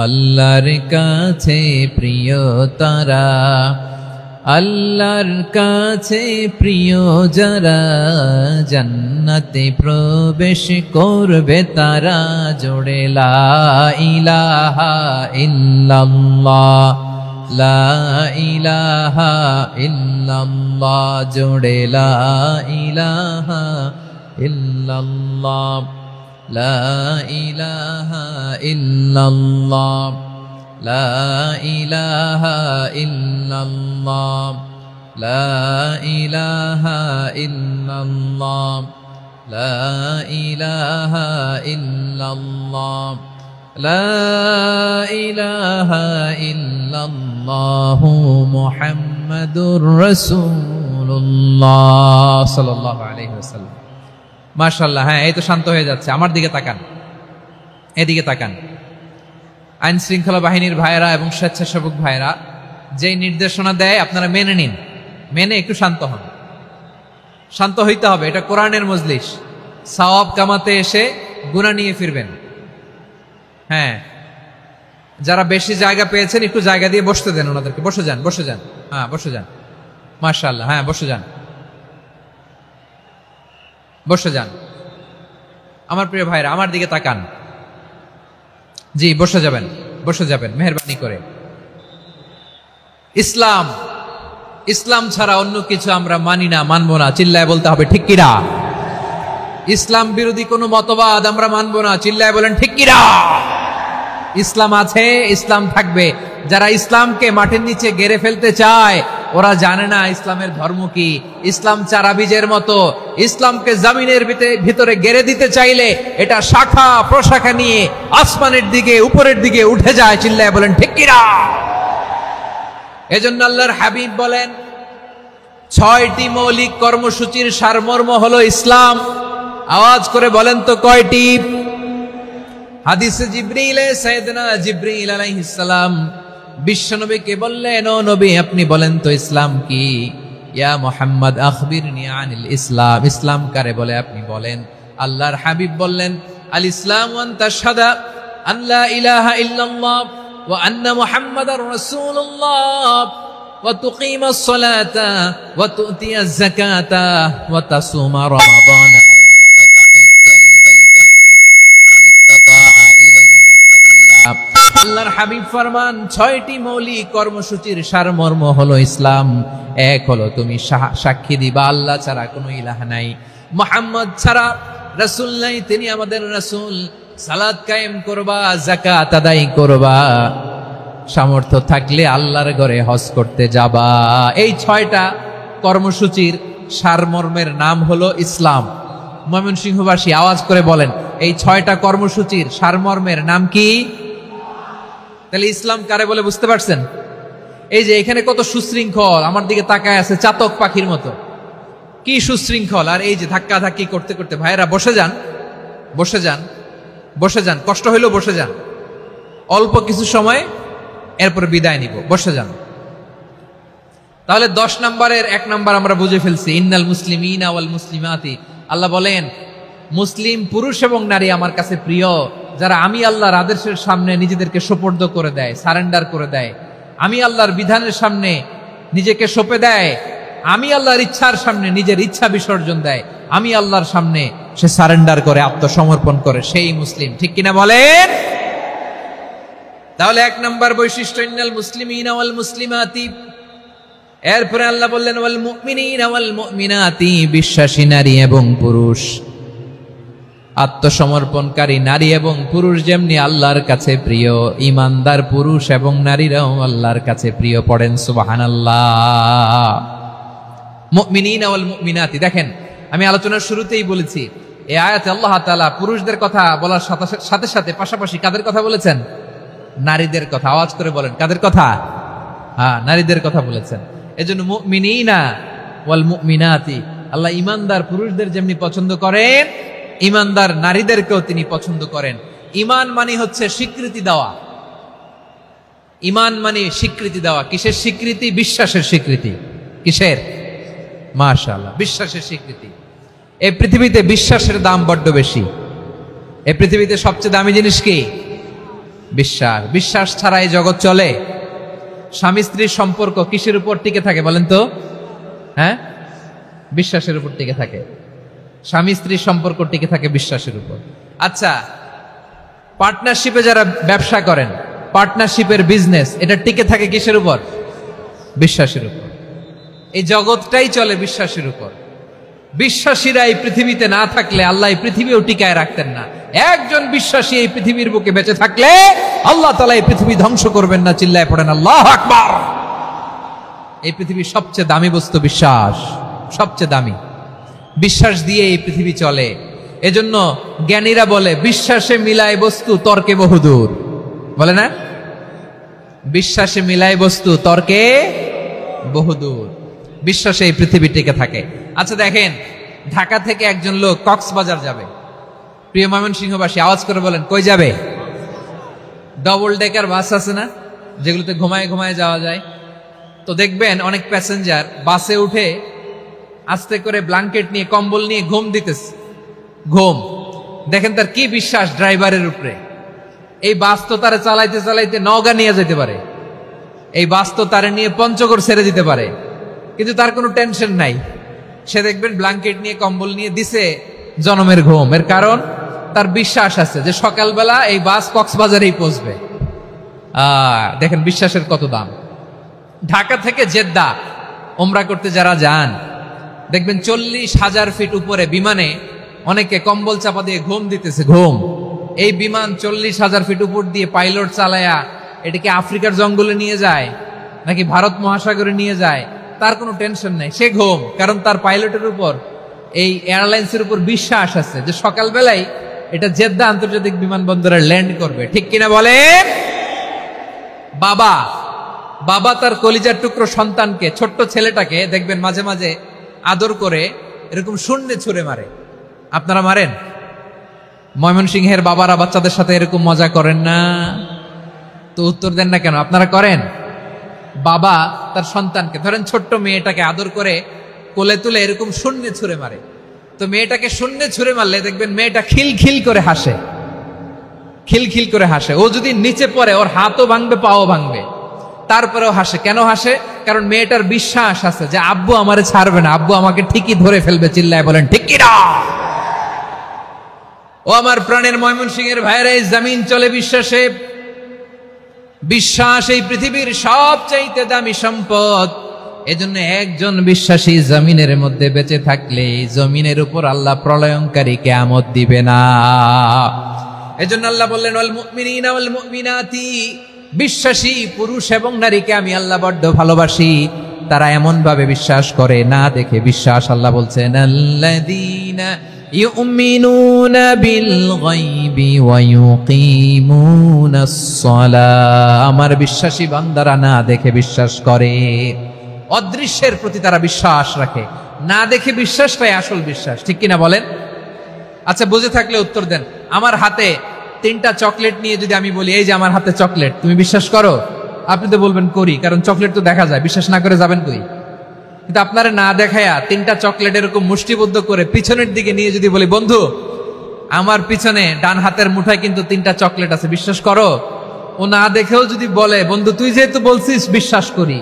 [SPEAKER 3] আল্লাহর কাছে প্রিয় তারা, আল্লাহর কাছে প্রিয় যারা, জান্নাতে প্রবেশ করবে তারা। জোড়ে লা ইলাহা ইল্লাল্লাহ লা ইলাহা ইল্লাল্লাহ। জোড়ে লা ইলাহা ইল্লাল্লাহ লা ইলাহা ইল্লাল্লাহ লা ইলাহা ইল্লাল্লাহ লা ইলাহা ইল্লাল্লাহ লা ইলাহা ইল্লাল্লাহ লা ইলাহা ইল্লাল্লাহ মুহাম্মাদুর রাসূলুল্লাহ সাল্লাল্লাহু আলাইহি ওয়াসাল্লাম। মাশাআল্লাহ। হ্যাঁ, এই তো শান্ত হয়ে যাচ্ছে। আমার দিকে তাকান, এদিকে তাকান। আইন শৃঙ্খলা বাহিনীর ভাইরা এবং স্বেচ্ছাসেবক ভাইরা যেই নির্দেশনা দেয় আপনারা মেনে নিন, মেনে একটু শান্ত হন। শান্ত হইতে হবে, এটা কোরআনের মজলিস। সওয়াব কামাতে এসে গুনাহ নিয়ে ফিরবেন। হ্যাঁ, যারা বেশি জায়গা পেয়েছেন একটু জায়গা দিয়ে বসতে দেন ওনাদেরকে। বসে যান, বসে যান। হ্যাঁ, বসে যান। মাশাআল্লাহ। হ্যাঁ, বসে যান, বসে যান। আমার প্রিয় ভাইরা আমার দিকে তাকান। জি, বসে যাবেন, বসে যাবেন মেহেরবানি করে। ইসলাম, ইসলাম ছাড়া অন্য কিছু আমরা মানি না, মানবো না। চিল্লায় বলতে হবে ঠিক কিনা? ইসলাম বিরোধী কোনো মতবাদ আমরা মানবো না। চিল্লায় বলেন ঠিক কিনা? ইসলাম আছে, ইসলাম থাকবে। যারা ইসলামকে মাটির নিচে গেড়ে ফেলতে চায় ওরা জানে না ইসলামের ধর্ম কি। ইসলাম চারা বীজের মতো, ইসলামকে জমিনের ভিতরে গেড়ে দিতে চাইলে এটা শাখা প্রশাখা নিয়ে আসমানের দিকে, উপরের দিকে উঠে যায়। চিল্লায় বলেন ঠিক কিনা? এজন্য আল্লাহর হাবিব বলেন ৬টি মৌলিক কর্মসূচির সারমর্ম হলো ইসলাম। আওয়াজ করে বলেন তো কয়টি? হাদিসে জিবরিলে সাইয়েদনা জিবরিল আলাইহিস সালাম বিশ্বনবীকে বললেন, ও নবী আপনি বলেন তো ইসলাম কি? ইয়া মুহাম্মদ আখবিরনি আনিল ইসলাম। ইসলাম কারে বলে আপনি বলেন। আল্লাহর হাবিব বললেন, আল ইসলামু আন তাশহাদা আল্লা ইলাহা ইল্লাল্লাহ ওয়া আন্না মুহাম্মাদার রাসূলুল্লাহ ওয়া তুকিমাস সালাতা ওয়া তুতিয়াজ যাকাতা ওয়া তাসুমা রমাদানা ওয়া তাহুজ্জাল বাইতা মান ইসতাতাআ ইলাইহি সাবিলা। আল্লাহর হাবিব ফরমান ৬টি মৌলিক কর্মসূচির সারমর্ম হলো ইসলাম। এক হলো তুমি সাক্ষী দিবা আল্লাহ ছাড়া কোনো ইলাহ নাই, মুহাম্মদ ছাড়া রাসূল নাই, তিনি আমাদের রাসূল। সালাত কায়েম করবা, যাকাত আদায় করবা, সামর্থ্য থাকলে আল্লাহর ঘরে হজ করতে যাবা। এই ৬টা কর্মসূচির সারমর্মের নাম হলো ইসলাম। ময়মনসিংহবাসী আওয়াজ করে বলেন, এই ৬টা কর্মসূচির সারমর্মের নাম কি? তাহলে ইসলাম কারে বলে বুঝতে পারছেন? এই যে এখানে কত সুশৃঙ্খল, আমার দিকে তাকায় আছে চাতক পাখির মতো, কি সুশৃঙ্খল। আর এই যে ধাক্কা ধাক্কি করতে করতে, ভাইরা বসে যান, বসে যান, বসে যান। কষ্ট হইলেও বসে যান, অল্প কিছু সময়, এরপর বিদায় নিব। বসে যান। তাহলে ১০ নম্বরের ১ নম্বর আমরা বুঝে ফেলছি, ইন্নাল মুসলিমিনা ওয়াল মুসলিমাতি। আল্লাহ বলেন মুসলিম পুরুষ এবং নারী আমার কাছে প্রিয়, যারা আমি আল্লাহর আদেশের সামনে নিজেদেরকে সোপর্দ করে দেয়, সারেন্ডার করে দেয়, আমি আল্লাহর বিধানের সামনে নিজেকে সঁপে দেয়, আমি আল্লাহর ইচ্ছার সামনে নিজের ইচ্ছা বিসর্জন দেয়, আমি আল্লাহর সামনে সে সারেন্ডার করে, আত্মসমর্পণ করে, সেই মুসলিম। ঠিক কিনা বলেন? তাহলে ১ নম্বর বৈশিষ্ট্য ইন্নাল মুসলিমিনা ওয়াল মুসলিমাতি। এরপরে আল্লাহ বললেন ওয়াল মুমিনিনা ওয়াল মুমিনাতি, বিশ্বাসী নারী এবং পুরুষ, আত্মসমর্পণকারী নারী এবং পুরুষ যেমনি আল্লাহর কাছে প্রিয়, ইমানদার পুরুষ এবং নারীরাও আল্লাহর কাছে প্রিয়। পড়েন সুবহানাল্লাহ। মুমিনিনা ওয়াল মুমিনাতি। দেখেন, আমি আলোচনার শুরুতেই বলেছি এই আয়াতে আল্লাহ তাআলা পুরুষদের কথা বলার সাথে সাথে পাশাপাশি কাদের কথা বলেছেন? নারীদের কথা। আওয়াজ করে বলেন কাদের কথা? হ্যাঁ, নারীদের কথা বলেছেন। এজন্য মুমিনিনা ওয়াল মুমিনাতি, আল্লাহ ইমানদার পুরুষদের যেমনি পছন্দ করেন ইমানদার নারীদেরকেও তিনি পছন্দ করেন। ঈমান মানে হচ্ছে স্বীকৃতি দেওয়া। ঈমান মানে স্বীকৃতি দেওয়া। কিসের স্বীকৃতি? বিশ্বাসের স্বীকৃতি। কিসের? মাশাআল্লাহ, বিশ্বাসের স্বীকৃতি। এই পৃথিবীতে বিশ্বাসের দাম বড্ড বেশি। এই পৃথিবীতে সবচেয়ে দামি জিনিস কি? বিশ্বাস। বিশ্বাস ছাড়া এই জগৎ চলে? স্বামী স্ত্রীর সম্পর্ক কিসের উপর টিকে থাকে বলেন তো? হ্যাঁ, বিশ্বাসের উপর টিকে থাকে। স্বামী স্ত্রীর সম্পর্ক টিকে থাকে বিশ্বাসের উপর। আচ্ছা, পার্টনারশিপে যারা ব্যবসা করেন, পার্টনারশিপের বিজনেস, এটা টিকে থাকে কিসের উপর? বিশ্বাসের উপর। এই জগৎটাই চলে বিশ্বাসের উপর। বিশ্বাসীরা এই পৃথিবীতে না থাকলে আল্লাহ এই পৃথিবীও টিকায় রাখতেন না। একজন বিশ্বাসী এই পৃথিবীর বুকে বেঁচে থাকলে আল্লাহ তাআলা এই পৃথিবী ধ্বংস করবেন না। চিল্লায় পড়েন আল্লাহু আকবার। এই পৃথিবীর সবচেয়ে দামি বস্তু বিশ্বাস, সবচেয়ে দামি। বিশ্বাস দিয়ে এই পৃথিবী চলে। এজন্য জ্ঞানীরা বলে বিশ্বাসে মিলায় বস্তু, তর্কে বহুদূর। বলে না? বিশ্বাসে মিলায় বস্তু, তর্কে বহুদূর। বিশ্বাসে এই পৃথিবী টিকে থাকে। আচ্ছা দেখেন, ঢাকা থেকে একজন লোক কক্সবাজার যাবে। প্রিয় ময়মনসিংহবাসী আওয়াজ করে বলেন, কই যাবে? ডবল ডেকার বাস আছে না, যেগুলোতে ঘুমায় ঘুমায় যাওয়া যায়। তো দেখবেন অনেক প্যাসেঞ্জার বাসে উঠে আস্তে করে ব্ল্যাঙ্কেট নিয়ে, কম্বল নিয়ে ঘুম দিতেছে। ঘুম দেখেন তার কি বিশ্বাস ড্রাইভারের উপরে। এই বাস তো তারা চালাইতে চালাইতে নওগাঁ নিয়ে যেতে পারে, এই বাস তো তারা নিয়ে পঞ্চগড় ছেড়ে দিতে পারে, কিন্তু তার কোনো টেনশন নাই। সে দেখবেন ব্ল্যাঙ্কেট নিয়ে, কম্বল নিয়ে দিছে জনমের ঘুম। এর কারণ তার বিশ্বাস আছে যে সকালবেলা এই বাস কক্সবাজারেই পৌঁছবে। দেখেন বিশ্বাসের কত দাম। ঢাকা থেকে জেদ্দা ওমরা করতে যারা যান, দেখবেন 40,000 ফিট উপরে বিমানে অনেকে কম্বল চাপা দিয়ে ঘুম দিতেছে। ঘুম। এই বিমান 40,000 ফিট উপর দিয়ে পাইলট চালায়া এটাকে আফ্রিকার জঙ্গলে নিয়ে যায় নাকি ভারত মহাসাগরে নিয়ে যায়, তার কোনো টেনশন নাই। সে ঘুম, কারণ তার পাইলটের উপর, এই এয়ারলাইন্সের উপর বিশ্বাস আছে যে সকালবেলায় এটা জেদ্দা আন্তর্জাতিক বিমানবন্দরে ল্যান্ড করবে। ঠিক কিনা বলেন? বাবা বাবা তার কলিজার টুকরো সন্তানকে, ছোট্ট ছেলেটাকে দেখবেন মাঝে মাঝে আদর করে এরকম শূন্যে ছুঁড়ে মারে। আপনারা মারেন? ময়মনসিংহের বাবারা বাচ্চাদের সাথে এরকম মজা করেন না? তো উত্তর দেন না কেন? আপনারা করেন? বাবা তার সন্তানকে, ধরেন ছোট্ট মেয়েটাকে আদর করে কোলে তুলে এরকম শূন্যে ছুঁড়ে মারে। তো মেয়েটাকে শূন্যে ছুঁড়ে মারলে দেখবেন মেয়েটা খিলখিল করে হাসে, খিলখিল করে হাসে। ও যদি নিচে পড়ে ওর হাতও ভাঙবে, পাও ভাঙবে, তারপরেও হাসে। কেন হাসে? কারণ মেয়েটার বিশ্বাস আছে যে আব্বু আমারে ছাড়বে না, আব্বু আমাকে ঠিকই ধরে ফেলবে। চিল্লায় বলেন ঠিক কিনা? ও আমার প্রাণের ময়মনসিংহের ভাইরা, এই জমিন চলে বিশ্বাসে। বিশ্বাস এই পৃথিবীর সবচাইতে দামি সম্পদ। এজন্য একজন বিশ্বাসী জমিনের মধ্যে বেঁচে থাকলে জমিনের উপর আল্লাহ প্রলয়ঙ্কারী কিয়ামত দিবে না। এজন্য আল্লাহ বললেন, ওয়াল মুমিনিনা ওয়াল মুমিনাতি, বিশ্বাসী পুরুষ এবং নারীকে আমি আল্লাহ বড্ড ভালোবাসি। তারা এমন ভাবে বিশ্বাস করে না দেখে বিশ্বাস। আল্লাহ বলছেন, আল্লাযীনা ইউমিনুনা বিল গায়বি ওয়া ইউকিমুনাস সালাহ, আমার বিশ্বাসী বান্দারা না দেখে বিশ্বাস করে। অদৃশ্যের প্রতি তারা বিশ্বাস রাখে, না দেখে বিশ্বাসটাই আসল বিশ্বাস। ঠিক কিনা বলেন? আচ্ছা, বুঝে থাকলে উত্তর দেন। আমার হাতে 3টা চকলেট নিয়ে যদি আমি বলি, এই যে আমার হাতে চকলেট, তুমি বিশ্বাস করো? আপনি তো বলবেন করি, কারণ চকলেট তো দেখা যায়। বিশ্বাস না করে যাবেন কই? কিন্তু আপনারা না দেখায়া 3টা চকলেট এরকম মুষ্টিবদ্ধ করে পিছনের দিকে নিয়ে যদি বলি, বন্ধু আমার পিছনে ডান হাতের মুঠায় কিন্তু 3টা চকলেট আছে, বিশ্বাস করো? ও না দেখেও যদি বলে, বন্ধু তুই যেহেতু বলছিস বিশ্বাস করি,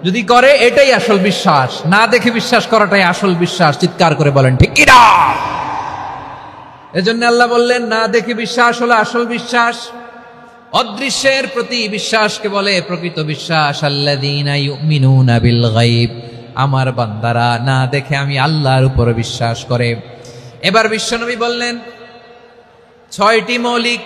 [SPEAKER 3] যদি করে এটাই আসল বিশ্বাস। না দেখে বিশ্বাস করাটাই আসল বিশ্বাস। চিৎকার করে বলেন ঠিক কিনা? এজন্য আল্লাহ বললেন, না দেখে বিশ্বাস হলো আসল বিশ্বাস। অদৃশ্যের প্রতি বিশ্বাসকে বলে প্রকৃত বিশ্বাস। আল্লাযীনা ইউমিনুনা বিল গায়ব, আমার বান্দারা না দেখে আমি আল্লাহর উপর বিশ্বাস করে। এবার বিশ্বনবী বললেন, 6টি মৌলিক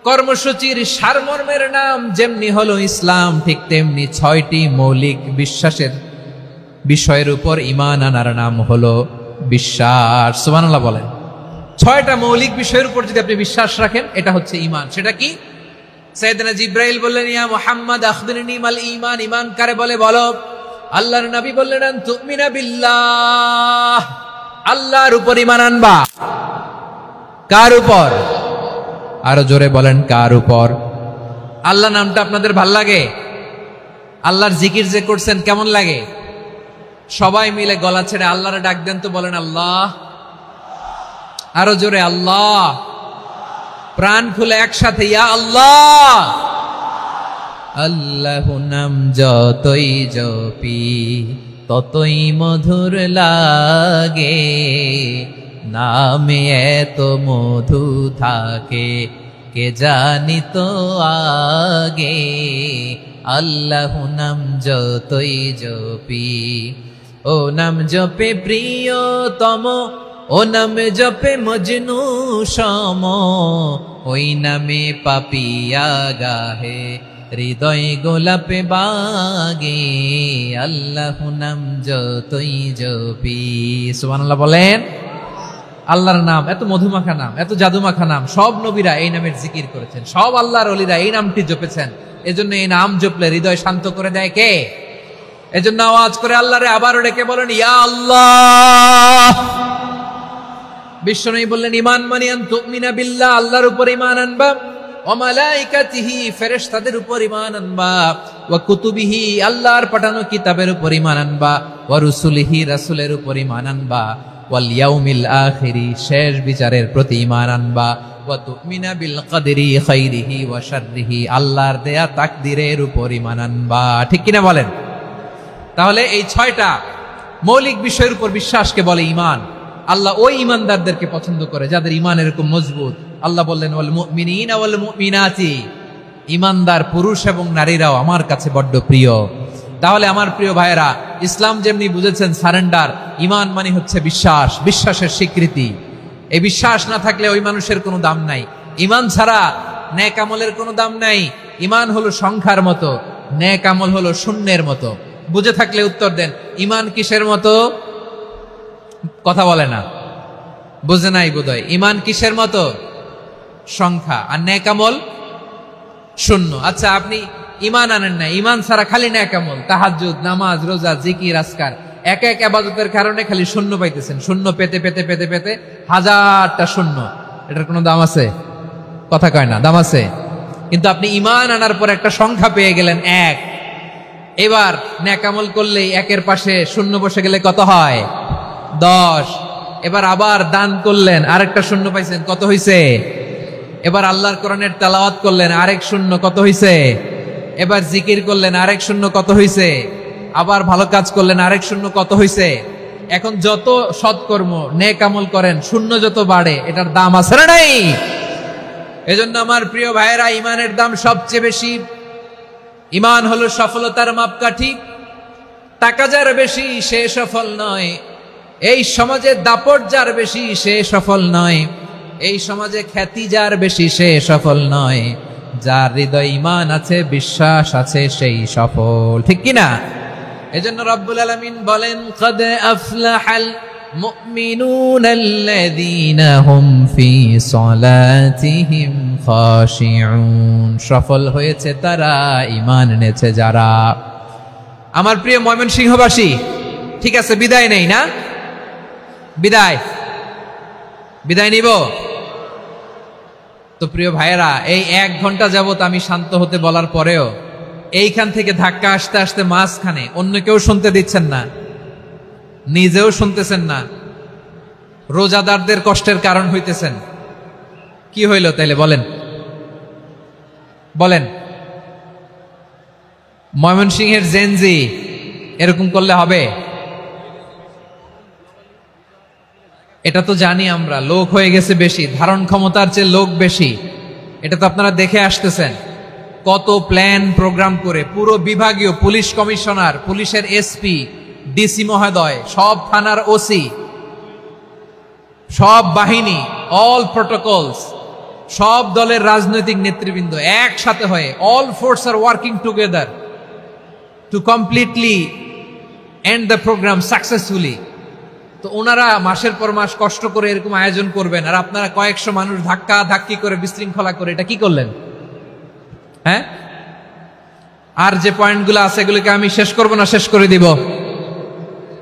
[SPEAKER 3] কর্মসূচির সারমর্মের নাম যেমনি হলো ইসলাম, ঠিক তেমনি 6টি মৌলিক বিশ্বাসের বিষয়ের উপর ঈমান আনার নাম হলো বিশ্বাস। সুবহানাল্লাহ বলেন। 6টা মৌলিক বিষয়ের উপর যদি আপনি বিশ্বাস রাখেন, এটা হচ্ছে ঈমান। সেটা কি? সাইয়েদনা জিবরাইল বললেন, ইয়া মুহাম্মদ আখবিরনি মাল ঈমান, ঈমান কারে বলে বলো। আল্লাহর নবী বললেন, আন তুমিনা বিল্লাহ, আল্লাহর উপর ঈমান আনবা। কার উপর? আরো জোরে বলেন, কার উপর? আল্লাহ নামটা আপনাদের ভাল লাগে? আল্লাহর জিকির যে করছেন কেমন লাগে? সবাই মিলে গলা ছেড়ে আল্লাহরে ডাক দেন তো, বলেন আল্লাহ। আরো জোরে আল্লাহ। প্রাণ খুলে একসাথে ইয়া আল্লাহ। আল্লাহ নাম যতই জপি ততই মধুর লাগে, নামে এত মধু থাকে কে জানি তো আগে। আল্লাহ নাম যতই জপি, ও নাম জপে প্রিয়তম, ও নাম জপে মজনু সম, ওই নামে পাপিয়া গাহে হৃদয় গোলাপে বাগে। আল্লাহ নাম যতই জপি। সুবহানাল্লাহ বলেন। আল্লাহর নাম এত মধুমাখা নাম, এত জাদুমাখা নাম, সব নবীরা এই নামের জিকির করেছেন, সব আল্লাহর ওলিরা এই নামটি জপেছেন। এজন্য এই নাম জপলে হৃদয় শান্ত করে দেয় কে? এজন্য আওয়াজ করে আল্লাহরে আবারও ডেকে বলেন ইয়া আল্লাহ। বিশ্বনবী বললেন ঈমান মানে আন তুমিনা বিল্লাহ, আল্লাহর উপর ঈমান আনবা, ওয়া মালাইকাতিহি ফেরেশতাদের উপর ঈমান আনবা, ওয়া কুতুবিহি আল্লাহর পাঠানো কিতাবের উপর ঈমান আনবা, ওয়া রুসুলিহি রাসূলের উপর ঈমান আনবা, ওয়াল ইয়াউমিল আখিরি শেষ বিচারের প্রতি ঈমান আনবা, ওয়া তুমিনা বিল কদরি খাইরিহি ওয়া শাররিহি আল্লাহর দেয়া তাকদীরের উপর ঈমান আনবা। ঠিক কিনা বলেন? তাহলে এই 6টা মৌলিক বিষয়ের উপর বিশ্বাসকে বলে ঈমান। আল্লাহ ওই ঈমানদারদেরকে পছন্দ করে যাদের ঈমান এরকম মজবুত। আল্লাহ বললেন ওয়াল মুমিনিনা ওয়াল মুমিনাতি, ঈমানদার পুরুষ এবং নারীরাও আমার কাছে বড্ড প্রিয়। তাহলে আমার প্রিয় ভাইয়েরা, ইসলাম যেমনি বুঝেছেন সারেন্ডার, ঈমান মানে হচ্ছে বিশ্বাস, বিশ্বাসের স্বীকৃতি। এই বিশ্বাস না থাকলে ওই মানুষের কোনো দাম নাই। ঈমান ছাড়া নেক আমলের কোনো দাম নাই। ঈমান হলো সংখ্যার মতো, নেক আমল হলো শূন্যের মতো। বুঝে থাকলে উত্তর দেন, ঈমান কিসের মতো? কথা বলে না, বুঝে নাই বোধহয়। ঈমান কিসের মতো? সংখ্যা। আর নেক আমল শূন্য। আচ্ছা, আপনি ঈমান আনেন না, ঈমান ছাড়া খালি নেক আমল, তাহাজ্জুদ, নামাজ, রোজা, জিকির, আজকার, এক এক ইবাদতের কারণে খালি শূন্য পাইতেছেন। শূন্য পেতে পেতে পেতে পেতে হাজারটা শূন্য। এটার কোনো দাম আছে? কথা কয় না, দাম আছে। কিন্তু আপনি ঈমান আনার পর একটা সংখ্যা পেয়ে গেলেন, 1। এবার নেক আমল করলে একের পাশে শূন্য বসে গেলে কত হয়? 10। এবার আবার দান করলেন, আরেকটা শূন্য পাইছেন, কত হইছে? এবার আল্লাহর কোরআনের তেলাওয়াত করলেন, আরেক শূন্য, কত হইছে? এবার জিকির করলেন, আরেক শূন্য, কত হইছে? আবার ভালো কাজ করলেন, আরেক শূন্য, কত হইছে? এখন যত সৎকর্ম নেক আমল করেন, শূন্য যত বাড়ে, এটার দাম আছে না নাই? এজন্য আমার প্রিয় ভাইয়েরা, ঈমানের দাম সবচেয়ে বেশি। ঈমান হলো সফলতার মাপকাঠি। টাকা যার বেশি সে সফল নয়, এই সমাজে দাপট যার বেশি সে সফল নয়, এই সমাজে খ্যাতি যার বেশি সে সফল নয়, যার হৃদয় ঈমান আছে, বিশ্বাস আছে, সেই সফল। ঠিক কিনা? এজন্য রব্বুল আলামিন বলেন কদ আফলাহাল মুমিনুনাল্লাযীনা হুম ফি সলাতিহিম খাশিউন, সফল হয়েছে তারা, ঈমান এনেছে যারা। আমার প্রিয় ময়মনসিংহবাসী, ঠিক আছে, বিদায় নেই না? বিদায় নিব তো? প্রিয় ভাইয়েরা, এই 1 ঘন্টা যাবত আমি শান্ত হতে বলার পরেও এইখান থেকে ধাক্কা আসতে আসতে মাঝখানে অন্য কেউ শুনতে দিচ্ছেন না, নিজেও শুনতেছেন না, রোজাদারদের কষ্টের কারণ হইতেছেন। কি হইল তাইলে বলেন? বলেন, ময়মনসিংহের জেনজি এরকম করলে হবে? এটা তো জানি আমরা, লোক হয়ে গেছে বেশি, ধারণ ক্ষমতার চেয়ে লোক বেশি। এটা তো আপনারা দেখে আসতেছেন, কত প্ল্যান প্রোগ্রাম করে পুরো বিভাগীয় পুলিশ কমিশনার, পুলিশের এসপি, ডিসি মহোদয়, সব থানার ওসি, সব বাহিনী, অল প্রোটোকলস, সব দলের রাজনৈতিক নেতৃবৃন্দ একসাথে হয়ে, all force are working together to completely end the program successfully. তো ওনারা মাসের পর মাস কষ্ট করে এরকম আয়োজন করবেন, আর আপনারা কয়েকশো মানুষ ধাক্কা ধাক্কি করে বিশৃঙ্খলা করে এটা কি করলেন? হ্যাঁ, আর যে পয়েন্টগুলো আছে এগুলোকে আমি শেষ করব না শেষ করে দিব?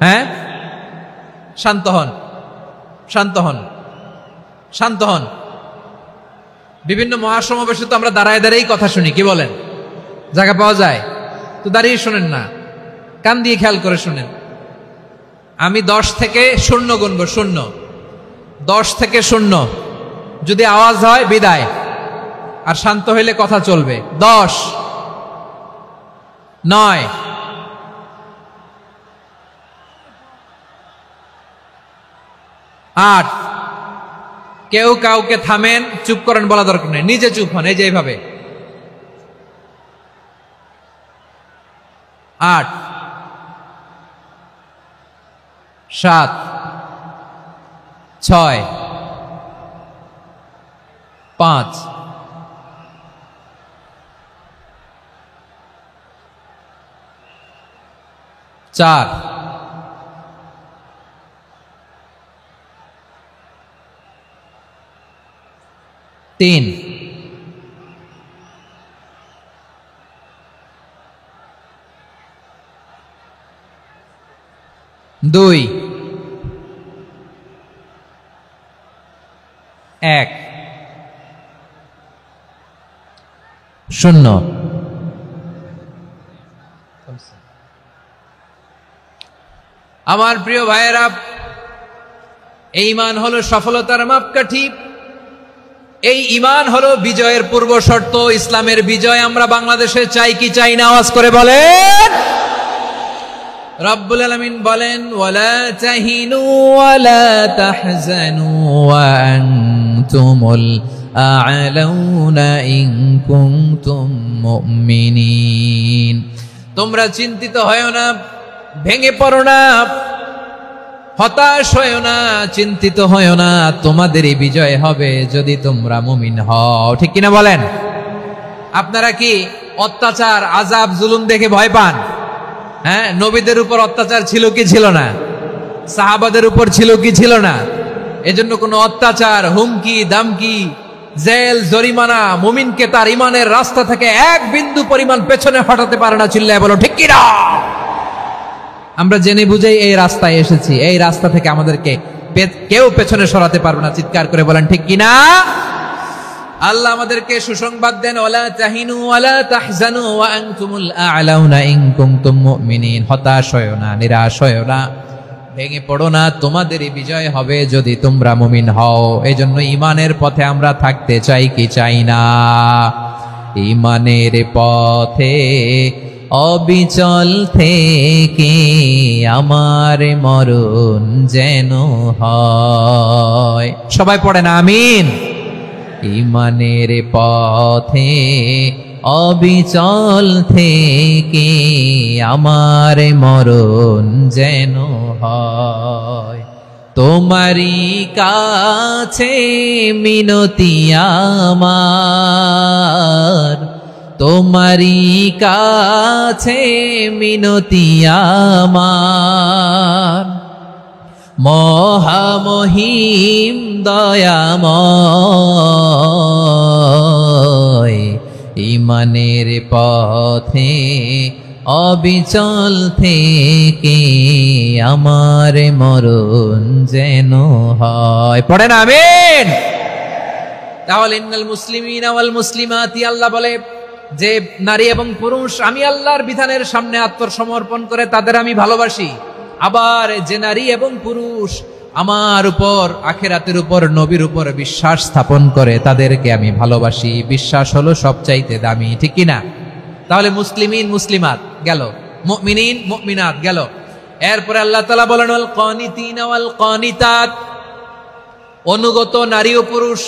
[SPEAKER 3] হ্যাঁ, শান্ত হন, শান্ত হন। শান্ত হন। বিভিন্ন মহাসমাবেশে তো আমরা দাঁড়ায় দাঁড়িয়েই কথা শুনি, কি বলেন? জায়গা পাওয়া যায় তো দাঁড়িয়ে শোনেন না, কান দিয়ে খেয়াল করে শুনেন। আমি 10 থেকে 0 গুনবো, 0, 10 থেকে 0, যদি আওয়াজ হয় বিদায়, আর শান্ত হইলে কথা চলবে। 10, 9, 8, কেউ কাউকে থামেন, চুপ করেন বলা দরকার নেই, নিজে চুপ হন, এই যে এইভাবে। 8, 7, 6, 5, 4, 3, 2, 1, 0। আমার প্রিয় ভাইয়েরা, এই ঈমান হলো সফলতার মাপকাঠি, এই ঈমান হলো বিজয়ের পূর্ব শর্ত। ইসলামের বিজয় আমরা বাংলাদেশে চাই কি চাই না? আওয়াজ করে বলেন। রব্বুল আলামিন বলেন, ওয়ালা তাহিনু ওয়ালা তাহজানু ওয়া আনতুমুল আ'লাউনা ইন কুনতুম মুমিনিন। তোমরা চিন্তিত হয়ো না, ভেঙে পড়ো না, হতাশ হয়ো না, চিন্তিত হয়ো না, তোমাদেরই বিজয় হবে যদি তোমরা মুমিন হও। ঠিক কিনা বলেন? আপনারা কি অত্যাচার, আযাব, জুলুম দেখে ভয় পান? হ্যাঁ, নবীদের উপর অত্যাচার ছিল কি ছিল না? সাহাবাদের উপর ছিল কি ছিল না? এজন্য কোনো অত্যাচার, হুমকি, দামকি, জেল, জরিমানা মুমিনকে তার ঈমানের রাস্তা থেকে এক বিন্দু পরিমাণ পেছনে হটাতে পারে না। চিল্লায় বলো ঠিক কিনা? আমরা জেনে বুঝেই এই রাস্তায় এসেছি, এই রাস্তা থেকে আমাদেরকে কেউ পেছনে সরাতে পারবে না। চিৎকার করে বলেন ঠিক কিনা? আল্লাহ আমাদেরকে সুসংবাদ দেন, ওয়ালা তাহিনু ওয়ালা তাহজানু ওয়া আনতুমুল আ'লাউনা ইন কুনতুম মুমিনিন। হতাশ হয়ো না, নিরাশ হয়ো না, ভেঙে পড়ো না, তোমাদেরই বিজয় হবে যদি তোমরা মুমিন হও। এজন্য ঈমানের পথে আমরা থাকতে চাই কি চাই না? ঈমানের পথে অবিচল থেকে আমার মরণ যেন হয়। সবাই পড়েন আমিন। ঈমানের পথে অবিচল থেকে আমার মরণ যেন হয়। তোমারই কাছে মিনতি আমার, তোমারই কাছে মিনতি আমার, মহামহিম দয়াময়। ঈমানের পথে অবিচল থেকে আমার মরণ যেন হয়। পড়েন আমিন। তাহলে ইন্নাল মুসলিমিনা ওয়াল মুসলিমাতি, আল্লাহ বলে যে নারী এবং পুরুষ আমি আল্লাহর বিধানের সামনে আত্মসমর্পণ করে তাদের আমি ভালোবাসি। আবার যে নারী এবং পুরুষ আমার উপর, আখিরাতের উপর, নবীর উপর বিশ্বাস স্থাপন করে তাদেরকে আমি ভালোবাসি। বিশ্বাস হলো সবচাইতে দামি। ঠিক কিনা? তাহলে মুসলিমিন মুসলিমাত গেল, মুমিনিন মুমিনাত গেল। এরপরে আল্লাহ তাআলা বলেন, ওয়াল কানিতিনা ওয়াল কানিতাত, অনুগত নারী ও পুরুষ,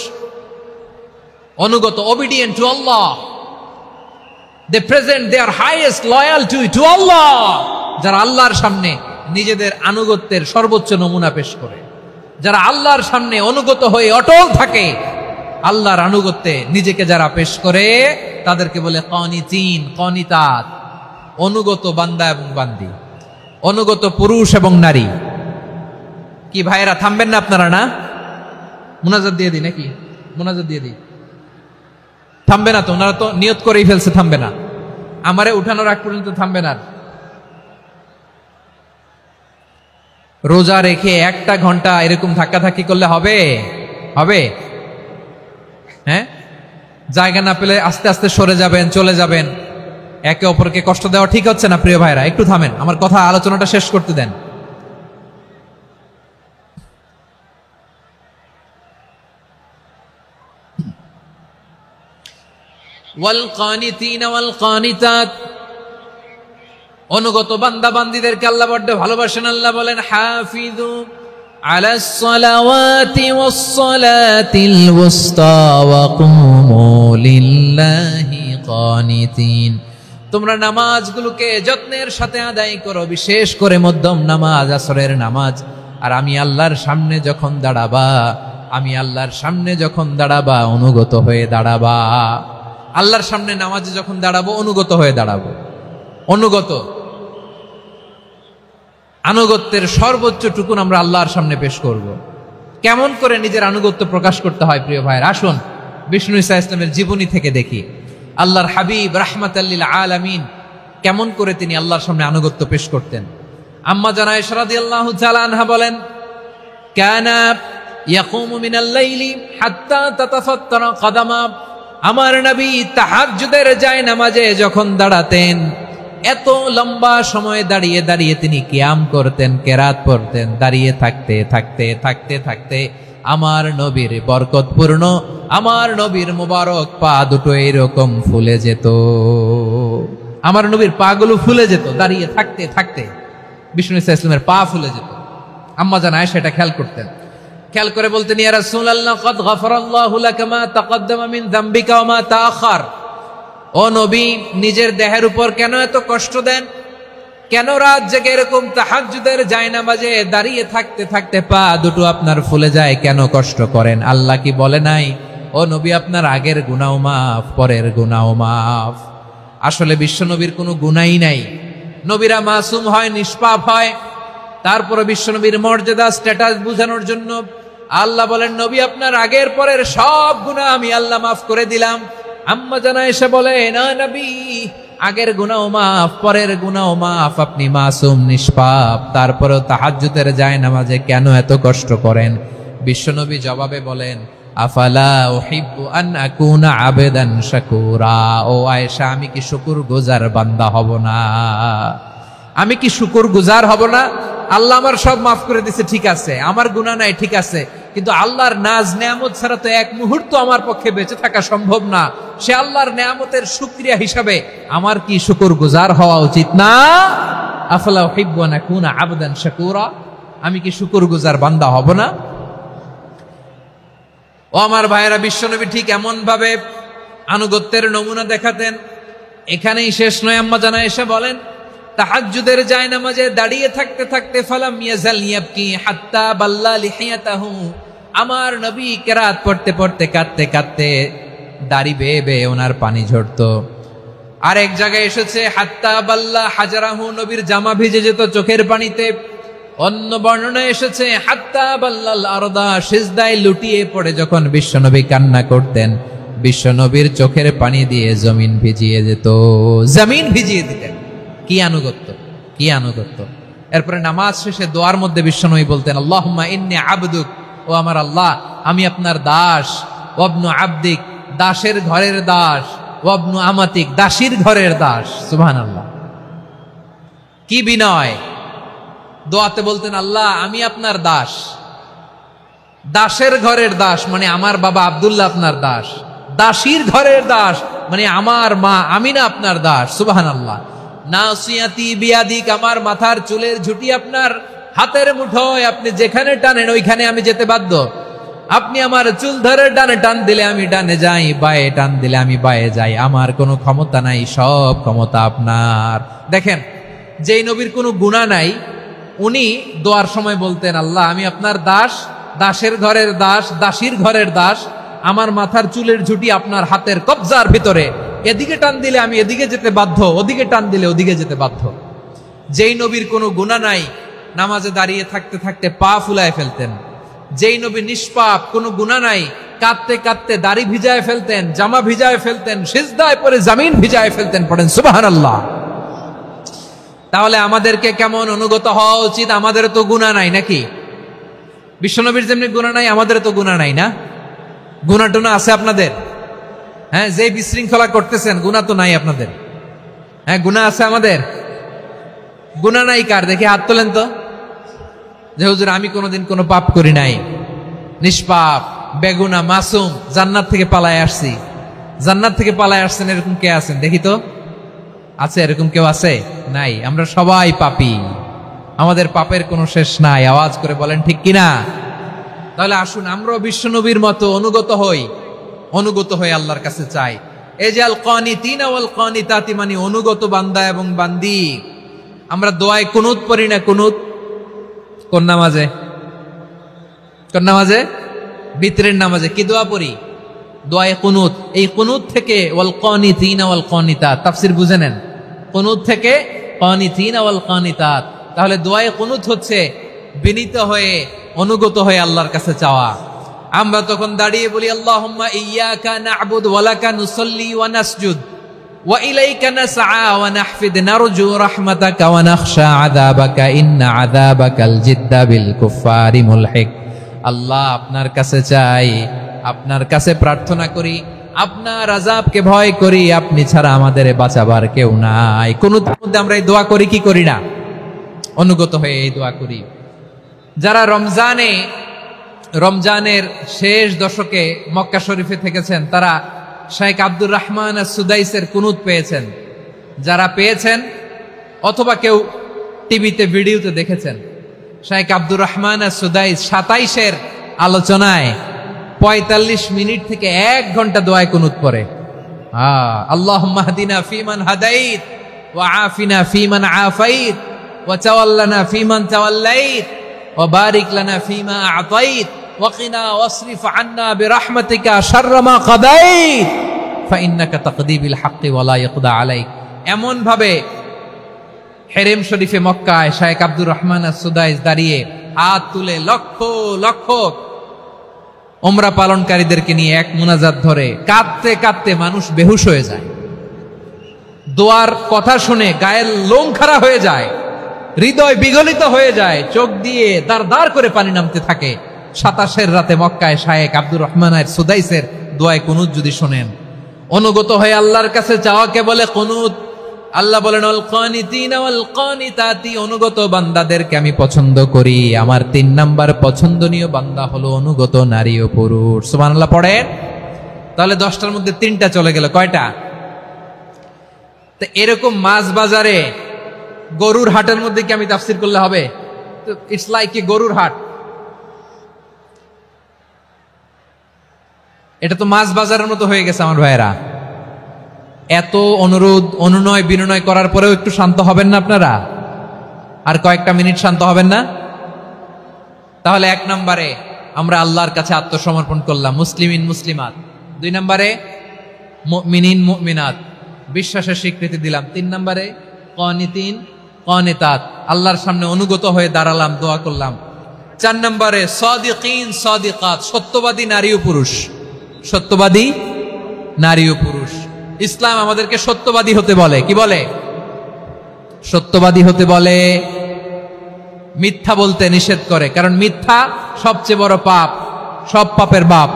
[SPEAKER 3] অনুগত, obedient to Allah. They present their highest loyalty to Allah. যারা আল্লাহর সামনে নিজেদের আনুগত্যের সর্বোচ্চ নমুনা পেশ করে, যারা আল্লাহর সামনে অনুগত হয়ে অটল থাকে, আল্লাহর আনুগত্যে নিজেকে যারা পেশ করে তাদেরকে বলে কানিতিন, কানিতাত, অনুগত বান্দা এবং বান্দি, অনুগত পুরুষ এবং নারী। কি ভাইয়েরা থামবেন না আপনারা? না, মুনাজাত দিয়ে দিই নাকি? মুনাজাত দিয়ে দিই। থামবে না তো? ওনারা তো নিয়ত করেই ফেলছে থামবে না। আমারে উঠানোর আগ পর্যন্ত থামবে না। রোজা রেখে 1 ঘন্টা এরকম ধাক্কাধাক্কি করলে হবে? হবে? হ্যাঁ, জায়গা না পেলে আস্তে আস্তে সরে যাবেন, চলে যাবেন। একে অপরকে কষ্ট দেওয়া ঠিক হচ্ছে না প্রিয় ভাইরা, একটু থামেন, আমার কথা আলোচনাটা শেষ করতে দেন। ওয়াল কানিতিনা ওয়াল কানিতাত, অনুগত বান্দা বান্দীদেরকে আল্লাহ বড় ভালোবাসেন। আল্লাহ বলেন হাফিজু আলাস সালাওয়াতি ওয়াস সালাতিল ওয়াসতা ওয়া কুমু লিল্লাহি কানিতিন, তোমরা নামাজগুলোকে যত্নের সাথে আদায় করো, বিশেষ করে মধ্যম নামাজ, আসরের নামাজ। আর আমি আল্লাহর সামনে যখন দাঁড়াবা, আমি আল্লাহর সামনে যখন দাঁড়াবা অনুগত হয়ে দাঁড়াবা। আল্লাহর সামনে নামাজে যখন দাঁড়াবো অনুগত হয়ে দাঁড়াবো। অনুগত, আনুগত্যের সর্বোচ্চ টুকুন আমরা আল্লাহর সামনে পেশ করব। কেমন করে নিজের আনুগত্য প্রকাশ করতে হয় প্রিয় ভাইয়ের, আসুন বিষ্ণু ঈসা ইসলামের জীবনী থেকে দেখি। আল্লাহর হাবিব রাহমাতাল লিল আলামিন কেমন করে তিনি আল্লাহর সামনে আনুগত্য পেশ করতেন। আম্মা জানা আয়েশা রাদিয়াল্লাহু তাআলা আনহা বলেন, কানা ইয়াকুমু মিনাল লাইলি হাত্তা তাতাফাত্তারা কদামা, আমার নবী তাহাজ্জুদের জায়নামাজে যখন দাঁড়াতেন, এত লম্বা সময় দাঁড়িয়ে দাঁড়িয়ে তিনি কিয়াম করতেন, কেরাত পড়তেন। দাঁড়িয়ে থাকতে থাকতে থাকতে থাকতে আমার নবীর বরকতপূর্ণ, আমার নবীর মুবারক পা দুটো এরকম ফুলে যেত। আমার নবীর পা গুলো ফুলে যেত দাঁড়িয়ে থাকতে থাকতে, বিষ্ণু ঈসা ইসলামের পা ফুলে যেত। আম্মা জান আয়েশা এটা খেয়াল করতেন। খেয়াল করে বলতেন, ইয়া রাসূলুল্লাহ কদ গফারাল্লাহু লাকা মা তাকদ্দামা মিন যামবিকা ওয়া মা তাআখার। ও নবী, নিজের দেহের উপর কেন এত কষ্ট দেন? কেন রাত জেগে এরকম তাহাজ্জুদের জায়নামাজে দাঁড়িয়ে থাকতে থাকতে পা দুটো আপনার ফুলে যায়? কেন কষ্ট করেন? আল্লাহ কি বলে নাই, ও নবী আপনার আগের গুনাহ মাফ, পরের গুনাহ মাফ? আসলে বিশ্ব নবীর কোনো গুনাহই নাই। নবীরা মাসুম হয়, নিষ্পাপ হয়। তারপরে বিশ্ব নবীর মর্যাদা, স্ট্যাটাস বোঝানোর জন্য আল্লাহ বলেন, নবী আপনার আগের পরের সব গুনাহ আমি আল্লাহ মাফ করে দিলাম। আম্মা জানা এসে বলে, না নবী, আগের গুনাহ মাফ, পরের গুনাহ মাফ, আপনি মাসুম, নিষ্পাপ, তারপরেও তাহাজ্জুদের জায়নামাজে কেন এত কষ্ট করেন? বিশ্বনবী জবাবে বলেন, আফালা উহিব্বু আন আকুনা আবেদান শাকুরা। ও আয়েশা, আমি কি শুকরগুজার বান্দা হব না? আমি কি শুকরগুজার হব না? আল্লাহ আমার সব মাফ করে দিয়েছে, ঠিক আছে, আমার গুনাহ নাই, ঠিক আছে, কিন্তু আল্লাহর নাজ নেয়ামত ছাড়া তো এক মুহূর্ত আমার পক্ষে বেঁচে থাকা সম্ভব না। সে আল্লাহর নেয়ামতের শুকরিয়া হিসাবে আমার কি শুকরগুজার হওয়া উচিত না? আফালা উহিব্বু আন আকুনা আবদান শাকুরা, আমি কি শুকরগুজার বান্দা হব না? ও আমার ভাইয়েরা, বিশ্বনবী ঠিক এমন ভাবে আনুগত্যের নমুনা দেখাতেন। এখানেই শেষ নয়, আম্মা জানা এসে বলেন, তাহাজ্জুদের জায়নামাজে দাঁড়িয়ে থাকতে থাকতে ফালাম ইয়াজাল ইয়াবকি হাত্তা বাল্লা লিহিয়াতাহু, আমার নবী কেরাত পড়তে পড়তে কাঁদতে কাঁদতে দাড়ি বেয়ে বেয়ে ওনার পানি ঝরতো। আর এক জায়গায় এসেছে হাত্তা বাল্লা হাজারাহু, নবীর জামা ভিজে যেত চোখের পানিতে। অন্য বর্ণনায় এসেছে হাত্তা বাল্লাল আরদা, সিজদায় লুটিয়ে পড়ে যখন বিশ্বনবী কান্না করতেন, বিশ্বনবীর চোখের পানি দিয়ে জমিন ভিজিয়ে যেত, জমিন ভিজিয়ে দিতেন। কি আনুগত্য, কি আনুগত্য! এরপরে নামাজ শেষে দোয়ার মধ্যে বিশ্বনবী বলতেন, আল্লাহুম্মা ইন্নী আবদুক, ও আমার আল্লাহ, আমি আপনার দাস। ওয়াবনু আবদিক, দাসের ঘরের দাস। ওয়াবনু আমাতিক, দাসীর ঘরের দাস। সুবহানাল্লাহ, কি বিনয়! দোয়াতে বলতেন, আল্লাহ আমি আপনার দাস। দাসের ঘরের দাস মানে আমার বাবা আব্দুল্লাহ আপনার দাস। দাসীর ঘরের দাস মানে আমার মা আমিনা আপনার দাস। সুবহানাল্লাহ। নাসিয়াতি বিয়াদিক, আমার মাথার চুলের ঝুঁটি আপনার হাতের মুঠোয়, আপনি যেখানে টানেন ওইখানে আমি যেতে বাধ্য। আপনি আমার চুল ধরে ডানে টান দিলে আমি ডানে যাই, বায়ে টান দিলে আমি বায়ে যাই। আমার কোনো ক্ষমতা নাই, সব ক্ষমতা আপনার। দেখেন, যেই নবীর কোনো গুনাহ নাই, উনি দোয়ার সময় বলতেন, আল্লাহ আমি আপনার দাস, দাসের ঘরের দাস, দাসীর ঘরের দাস। আমার মাথার চুলের ঝুঁটি আপনার হাতের কবজার ভিতরে, এদিকে টান দিলে আমি এদিকে যেতে বাধ্য, ওদিকে টান দিলে ওদিকে যেতে বাধ্য। যেই নবীর কোনো গুনাহ নাই, নামাজে দাঁড়িয়ে থাকতে থাকতে পা ফুলায় ফেলতেন। যেই নবী নিষ্পাপ, কোনো গুনাহ নাই, কাঁদতে কাঁদতে দাড়ি ভিজায় ফেলতেন, জামা ভিজায় ফেলতেন, সিজদায় পরে জমিন ভিজায় ফেলতেন। পড়েন সুবহানাল্লাহ। তাহলে আমাদেরকে কেমন অনুগত হওয়া উচিত? আমাদের তো গুনাহ নাই নাকি? বিশ্বনবীর যেমনি গুনাহ নাই, আমাদের তো গুনাহ নাই না? গুনাহ টুনা আছে আপনাদের? হ্যাঁ, যে বিশৃঙ্খলা করতেছেন গুনাহ তো নাই আপনাদের? হ্যাঁ, গুনাহ আছে আমাদের? গুনাহ নাই কার? দেখি হাত তোলেন তো, যে হুজুর আমি কোনোদিন কোনো পাপ করি নাই, নিষ্পাপ, বেগুনা, মাসুম, জান্নাত থেকে পালায় আসছি। জান্নাত থেকে পালায় আসছেন এরকম কে আছেন দেখি তো? আছে এরকম কেউ? আছে? নাই। আমরা সবাই পাপী, আমাদের পাপের কোনো শেষ নাই। আওয়াজ করে বলেন ঠিক কিনা? তাহলে আসুন আমরাও বিশ্বনবীর মতো অনুগত হয়ে আল্লাহর কাছে চাই। এই যে আল কানিতিনা ওয়াল কানিতাতি, মানে অনুগত বান্দা এবং বান্দি। আমরা দোয়ায় কুনুত পড়ি না? কুনুত কোন নামাজে? কোন নামাজে? বিতরের নামাজে কি দোয়া পড়ি? দোয়ায়ে কুনুত। এই কুনুত থেকে ওয়াল কানিতিনা ওয়াল কানিতাত, তাফসীর বুঝে নেন। কুনুত থেকে কানিতিনা ওয়াল কানিতাত। তাহলে দোয়ায়ে কুনুত হচ্ছে বিনীত হয়ে, অনুগত হয়ে আল্লাহর কাছে চাওয়া। আমরা তখন দাঁড়িয়ে বলি আল্লাহুম্মা ইয়্যাকা না'বুদু ওয়া লাকা নুসাল্লি ওয়া নাসজুদ ওয়া ইলাইকা নাসআ ওয়া নাহফিদ নারজু রাহমাতাকা ওয়া নাখশা আযাবাকা ইন্না আযাবাকাল জিদ্দা বিল কুফফারি মুলহিক। আল্লাহ, আপনার কাছে চাই, আপনার কাছে প্রার্থনা করি, আপনার আযাবকে ভয় করি, আপনি ছাড়া আমাদের বাঁচাবার কেউ নাই। কুনুতের মধ্যে আমরা এই দোয়া করি কি করি না? অনুগত হয়ে এই দোয়া করি। যারা রমজানের শেষ দশকে মক্কা শরীফে থেকেছেন, তারা শেখ আব্দুর রহমান সুদাইসের কুনুত পেয়েছেন। যারা পেয়েছেন অথবা কেউ টিভিতে ভিডিওতে দেখেছেন, শেখ আব্দুর রহমান সুদাইস 27-এর আলোচনায় 45 মিনিট থেকে 1 ঘন্টা দোয়ায় কুনুত পড়ে। আল্লাহুম্মা হদিনা ফিমান হাদাইত ওয়া আফিনা ফিমান আফাইত ওয়া তাওয়াল্লানা ফিমান তাওয়াল্লাইত ওয়া বারিক লানা ফিমা আ'তাইত ওয়া কিনা ওয়াসরিফ আন্না বিরহমাতিকা শাররা মা কাদাইত ফাইন্নাকা তাকদি বিল হাক্কি ওয়া লা ইয়াকদা আলাইক। এমন ভাবে হেরেম শরীফে মক্কায় শেখ আব্দুর রহমান সুদাইস দাঁড়িয়ে হাত তুলে লক্ষ লক্ষ উমরা পালনকারীদেরকে নিয়ে এক মুনাজাত ধরে কাঁদতে কাঁদতে মানুষ বেহুশ হয়ে যায়। দোয়ার কথা শুনে গায়ের লোম খাড়া হয়ে যায়, হৃদয় বিগলিত হয়ে যায়, চোখ দিয়ে দাঁড় দাঁড় করে পানি নামতে থাকে। 27-এর রাতে মক্কায় শেখ আব্দুর রহমান সুদাইসের দোয়ায় কুনুত যদি শোনেন, অনুগত হয়ে আল্লাহর কাছে চাওয়াকে বলে কুনুত। আল্লাহ বলেন আল কানিতিনা ওয়াল কানিতাতি, অনুগত বান্দাদেরকে আমি পছন্দ করি। আমার 3 নাম্বার পছন্দনীয় বান্দা হলো অনুগত নারী ও পুরুষ। সুবহানাল্লাহ পড়েন। তাহলে 10টার মধ্যে 3টা চলে গেল। কয়টা? তো এরকম মাছ বাজারে গরুর হাটের মধ্যে কি আমি তাফসীর করলে হবে? ইটস লাইক এ গরুর হাট। এটা তো মাছ বাজারের মতো হয়ে গেছে আমার ভাইয়েরা। এত অনুরোধ, অনুনয়, বিনয় করার পরেও একটু শান্ত হবেন না আপনারা? আর কয়েকটা মিনিট শান্ত হবেন না? তাহলে 1 নম্বরে আমরা আল্লাহর কাছে আত্মসমর্পণ করলাম, মুসলিমিন মুসলিমাত। 2 নম্বরে মুমিনিন মুমিনাত, বিশ্বাসের স্বীকৃতি দিলাম। 3 নম্বরে কানিতিন কানিতাত, আল্লাহর সামনে অনুগত হয়ে দাঁড়ালাম, দোয়া করলাম। 4 নম্বরে সাদিকিন সাদিকাত, সত্যবাদী নারী ও পুরুষ। সত্যবাদী নারী ও পুরুষ। ইসলাম আমাদেরকে সত্যবাদী হতে বলে। কি বলে? সত্যবাদী হতে বলে, মিথ্যা বলতে নিষেধ করে। কারণ মিথ্যা সবচেয়ে বড় পাপ, সব পাপের বাপ।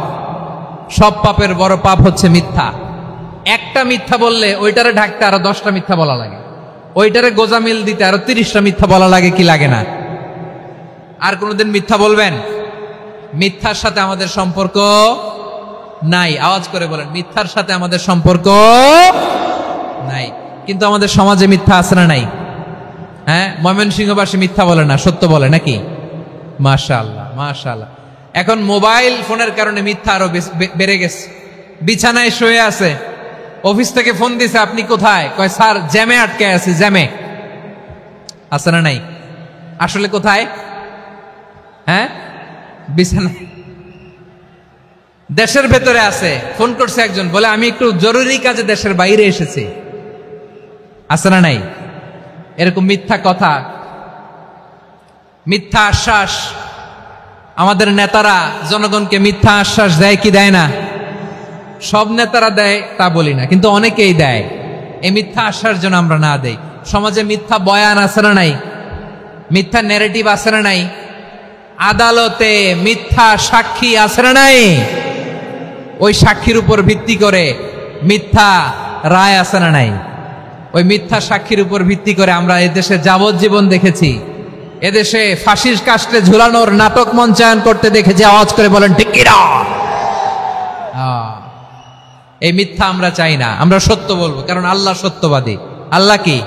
[SPEAKER 3] সব পাপের বড় পাপ হচ্ছে মিথ্যা। একটা মিথ্যা বললে ওইটারে ঢাকতে আরো 10টা মিথ্যা বলা লাগে, ওইটারে গোজামিল দিতে আরো 30টা মিথ্যা বলা লাগে, কি লাগে না? আর কোনোদিন মিথ্যা বলবেন? মিথ্যার সাথে আমাদের সম্পর্ক নাই। আওয়াজ করে বলেন, মিথ্যার সাথে আমাদের সম্পর্ক নাই। কিন্তু আমাদের সমাজে মিথ্যা আছে না নাই? হ্যাঁ, ময়মনসিংহবাসী মিথ্যা বলে না, সত্য বলে নাকি? মাশাআল্লাহ মাশাআল্লাহ। এখন মোবাইল ফোনের কারণে মিথ্যা আরো বেড়ে গেছে। বিছানায় শুয়ে আছে, অফিস থেকে ফোন দিছে, আপনি কোথায়? কয় স্যার জ্যামে আটকে আছি। জ্যামে আছে না নাই? আসলে কোথায়? হ্যাঁ, বিছানায়। দেশের ভেতরে আছে, ফোন করছে একজন, বলে আমি একটু জরুরি কাজে দেশের বাইরে এসেছি। আছে না নাই? এরকম মিথ্যা কথা, মিথ্যা আশ্বাস। আমাদের নেতারা জনগণকে মিথ্যা আশ্বাস দেয় কি দেয় না? সব নেতারা দেয় তা বলি না, কিন্তু অনেকেই দেয়। এই মিথ্যা আশ্বাস যেন আমরা না দেই। সমাজে মিথ্যা বয়ান আছে না নাই? মিথ্যা ন্যারেটিভ আছে না নাই? আদালতে মিথ্যা সাক্ষী আছে না নাই? ওই সাক্ষীর উপর ভিত্তি করে মিথ্যা রায় আছে না নাই? ওই মিথ্যা সাক্ষীর উপর ভিত্তি করে আমরা এদেশে যাবজ্জীবন দেখেছি, এদেশে ফাঁসির কাস্টে ঝুলানোর নাটক মঞ্চায়ন করতে দেখেছি। আওয়াজ করে বলেন ঠিক কিনা? এই মিথ্যা আমরা চাই না, আমরা সত্য বলবো, কারণ আল্লাহ সত্যবাদী। আল্লাহ কি?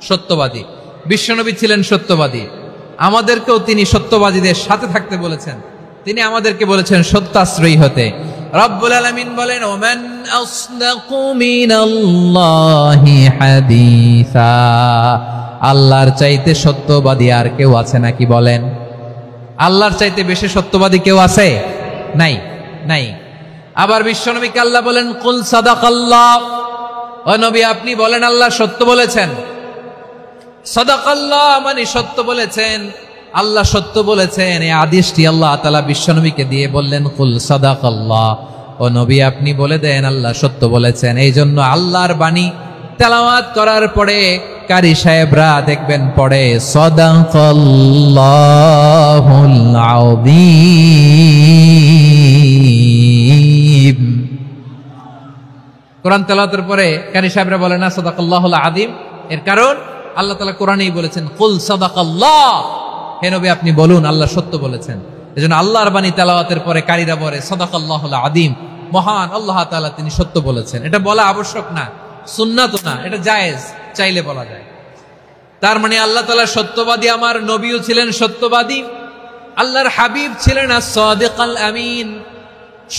[SPEAKER 3] সত্যবাদী। বিশ্বনবী ছিলেন সত্যবাদী, আমাদেরকেও তিনি সত্যবাদীদের সাথে থাকতে বলেছেন। তিনি আমাদেরকে বলেছেন সত্যাশ্রয়ী হতে। রব্বুল আলামিন বলেন, ওমান আসদাকু মিনাল্লাহি হাদিসা, আল্লাহর চাইতে সত্যবাদী আর কেউ আছে নাকি বলেন? আল্লাহর চাইতে বেশি সত্যবাদী কেউ আছে? নাই, নাই। আবার বিশ্বনবীকে আল্লাহ বলেন, কুল সাদাকাল্লাহ, ও নবী আপনি বলেন আল্লাহ সত্য বলেছেন। সাদাকাল্লাহ মানে সত্য বলেছেন, আল্লাহ সত্য বলেছেন। এই আদেশটি আল্লাহ তাআলা বিশ্বনবীকে দিয়ে বললেন, কুল সাদাকাল্লাহ, ও নবী আপনি বলে দেন আল্লাহ সত্য বলেছেন। এই জন্য আল্লাহর বাণী তেলাওয়াত করার পরে কারি সাহেবরা দেখবেন পড়ে সাদাকাল্লাহুল আযীম। কোরআন তেলাওয়াতের পরে কারি সাহেবরা বলে না সাদাকাল্লাহুল আযীম, এর কারণ আল্লাহ তাআলা কোরআনেই বলেছেন কুল সাদাকাল্লাহ, হে নবী আপনি বলুন আল্লাহ সত্য বলেছেন। এজন্য আল্লাহর বাণী তেলাওয়াতের পরে কারীরা বলে সাদাকাল্লাহুল আযীম, মহান আল্লাহ তাআলা তিনি সত্য বলেছেন। এটা বলা আবশ্যক না, সুন্নাত না, এটা জায়েজ, চাইলে বলা যায়। তার মানে আল্লাহ তাআলা সত্যবাদী, আমার নবীও ছিলেন সত্যবাদী, আল্লাহর হাবিব ছিলেন as-সাদিকাল আমিন,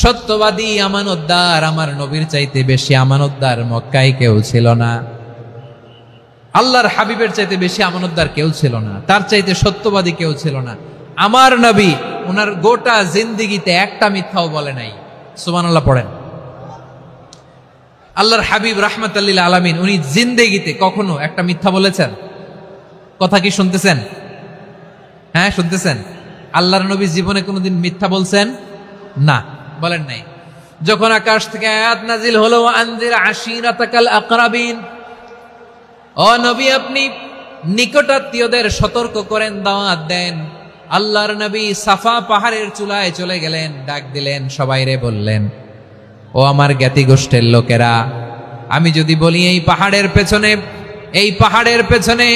[SPEAKER 3] সত্যবাদী, আমানতদার। আমার নবীর চাইতে বেশি আমানতদার মক্কায় কেউ ছিল না, আল্লাহর হাবিবের চাইতে বেশি আমানতদার কেউ ছিল না, তার চাইতে সত্যবাদী কেউ ছিল না। আমার নবী ওনার গোটা জিন্দেগিতে একটা মিথ্যাও বলে নাই। সুবহানাল্লাহ পড়েন। আল্লাহর হাবিব রাহমাতাল লিল আলামিন উনি জিন্দেগিতে কখনো একটা মিথ্যা বলেছেন? কথা কি শুনতেছেন? হ্যাঁ শুনতেছেন? আল্লাহর নবী জীবনে কোনোদিন মিথ্যা বলছেন? না, বলেন নাই। যখন আকাশ থেকে আয়াত নাজিল হলো, আনজির আশিরাতাকাল আকরাবিন, ও নবী আপনি নিকটাত্মীয়দের সতর্ক করেন, দাওয়াত দেন। আল্লাহর নবী সাফা পাহাড়ের চূড়ায় চলে গেলেন, ডাক দিলেন, সবাইরে বললেন, ও আমার জ্ঞাতি গোষ্ঠীর লোকেরা, আমি যদি বলি এই পাহাড়ের পেছনে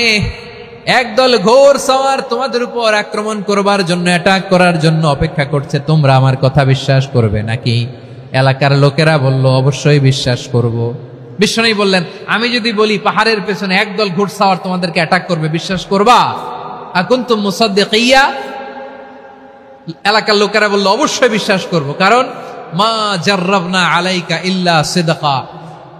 [SPEAKER 3] একদল ঘোর সওয়ার তোমাদের উপর আক্রমণ করবার জন্য, অ্যাটাক করার জন্য অপেক্ষা করছে, তোমরা আমার কথা বিশ্বাস করবে নাকি? এলাকার লোকেরা বলল, অবশ্যই বিশ্বাস করব। বিশ্বনবী বললেন, আমি যদি বলি পাহাড়ের পেছনে একদল ঘোড়সাওয়ার তোমাদেরকে অ্যাটাক করবে, বিশ্বাস করবা? আকুনতুম মুসাদ্দিকিয়া? এলাকার লোকেরা বলল, অবশ্যই বিশ্বাস করব, কারণ মা জাররাবনা আলাইকা ইল্লা সিদকা,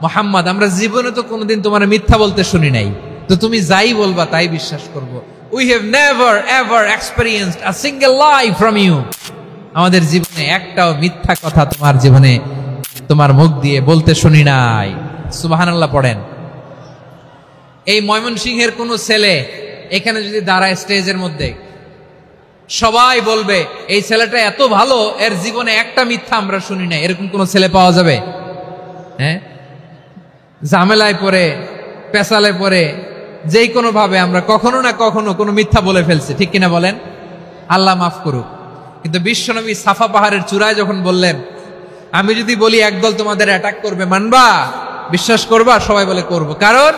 [SPEAKER 3] মুহাম্মদ আমরা জীবনে তো কোনোদিন তোমার মিথ্যা বলতে শুনি নাই, তো তুমি যাই বলবা তাই বিশ্বাস করব। We have never ever experienced a single lie from you, আমাদের জীবনে একটাও মিথ্যা কথা তোমার জীবনে তোমার মুখ দিয়ে বলতে শুনি নাই। সুবহানাল্লাহ পড়েন। এই ময়মনসিংহের কোন ছেলে এখানে যদি দাঁড়ায় স্টেজের মধ্যে, সবাই বলবে এই ছেলেটা এত ভালো, এর জীবনে একটা মিথ্যা আমরা শুনি নাই। এরকম কোন ছেলে পাওয়া যাবে? হ্যাঁ, ঝামেলায় পড়ে, পেশালে পড়ে, যেই কোনো ভাবে আমরা কখনো না কখনো কোনো মিথ্যা বলে ফেলছি, ঠিক কিনা বলেন? আল্লাহ মাফ করুক। কিন্তু বিশ্বনবী সাফা পাহাড়ের চূড়ায় যখন বললেন, আমি যদি বলি একদল তোমাদের অ্যাটাক করবে, মানবা? বিশ্বাস করবা? সবাই বলে করব, কারণ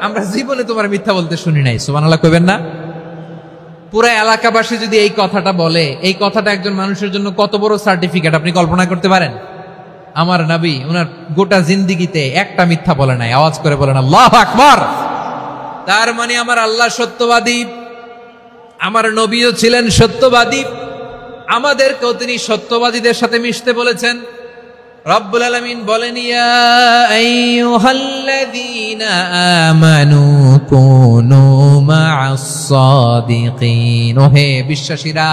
[SPEAKER 3] আমরা জীবনে তোমার মিথ্যা বলতে শুনি নাই। সুবহানাল্লাহ কইবেন না? পুরো এলাকাবাসী যদি এই কথাটা বলে, এই কথাটা একজন মানুষের জন্য কত বড় সার্টিফিকেট আপনি কল্পনা করতে পারেন? আমার নবী ওনার গোটা জিন্দেগিতে একটা মিথ্যা বলে নাই। আওয়াজ করে বলেন আল্লাহু আকবার। তার মানে আমার আল্লাহ সত্যবাদী, আমার নবীও ছিলেন সত্যবাদী, আমাদেরকেও তিনি সত্যবাদীদের সাথে মিশতে বলেছেন। রব্বুল আলামিন বলেন, ইয়া আইয়ুহাল্লাযীনা আমানু কুনু মা'আস সাদিকিন, ওহে বিশ্বাসীরা,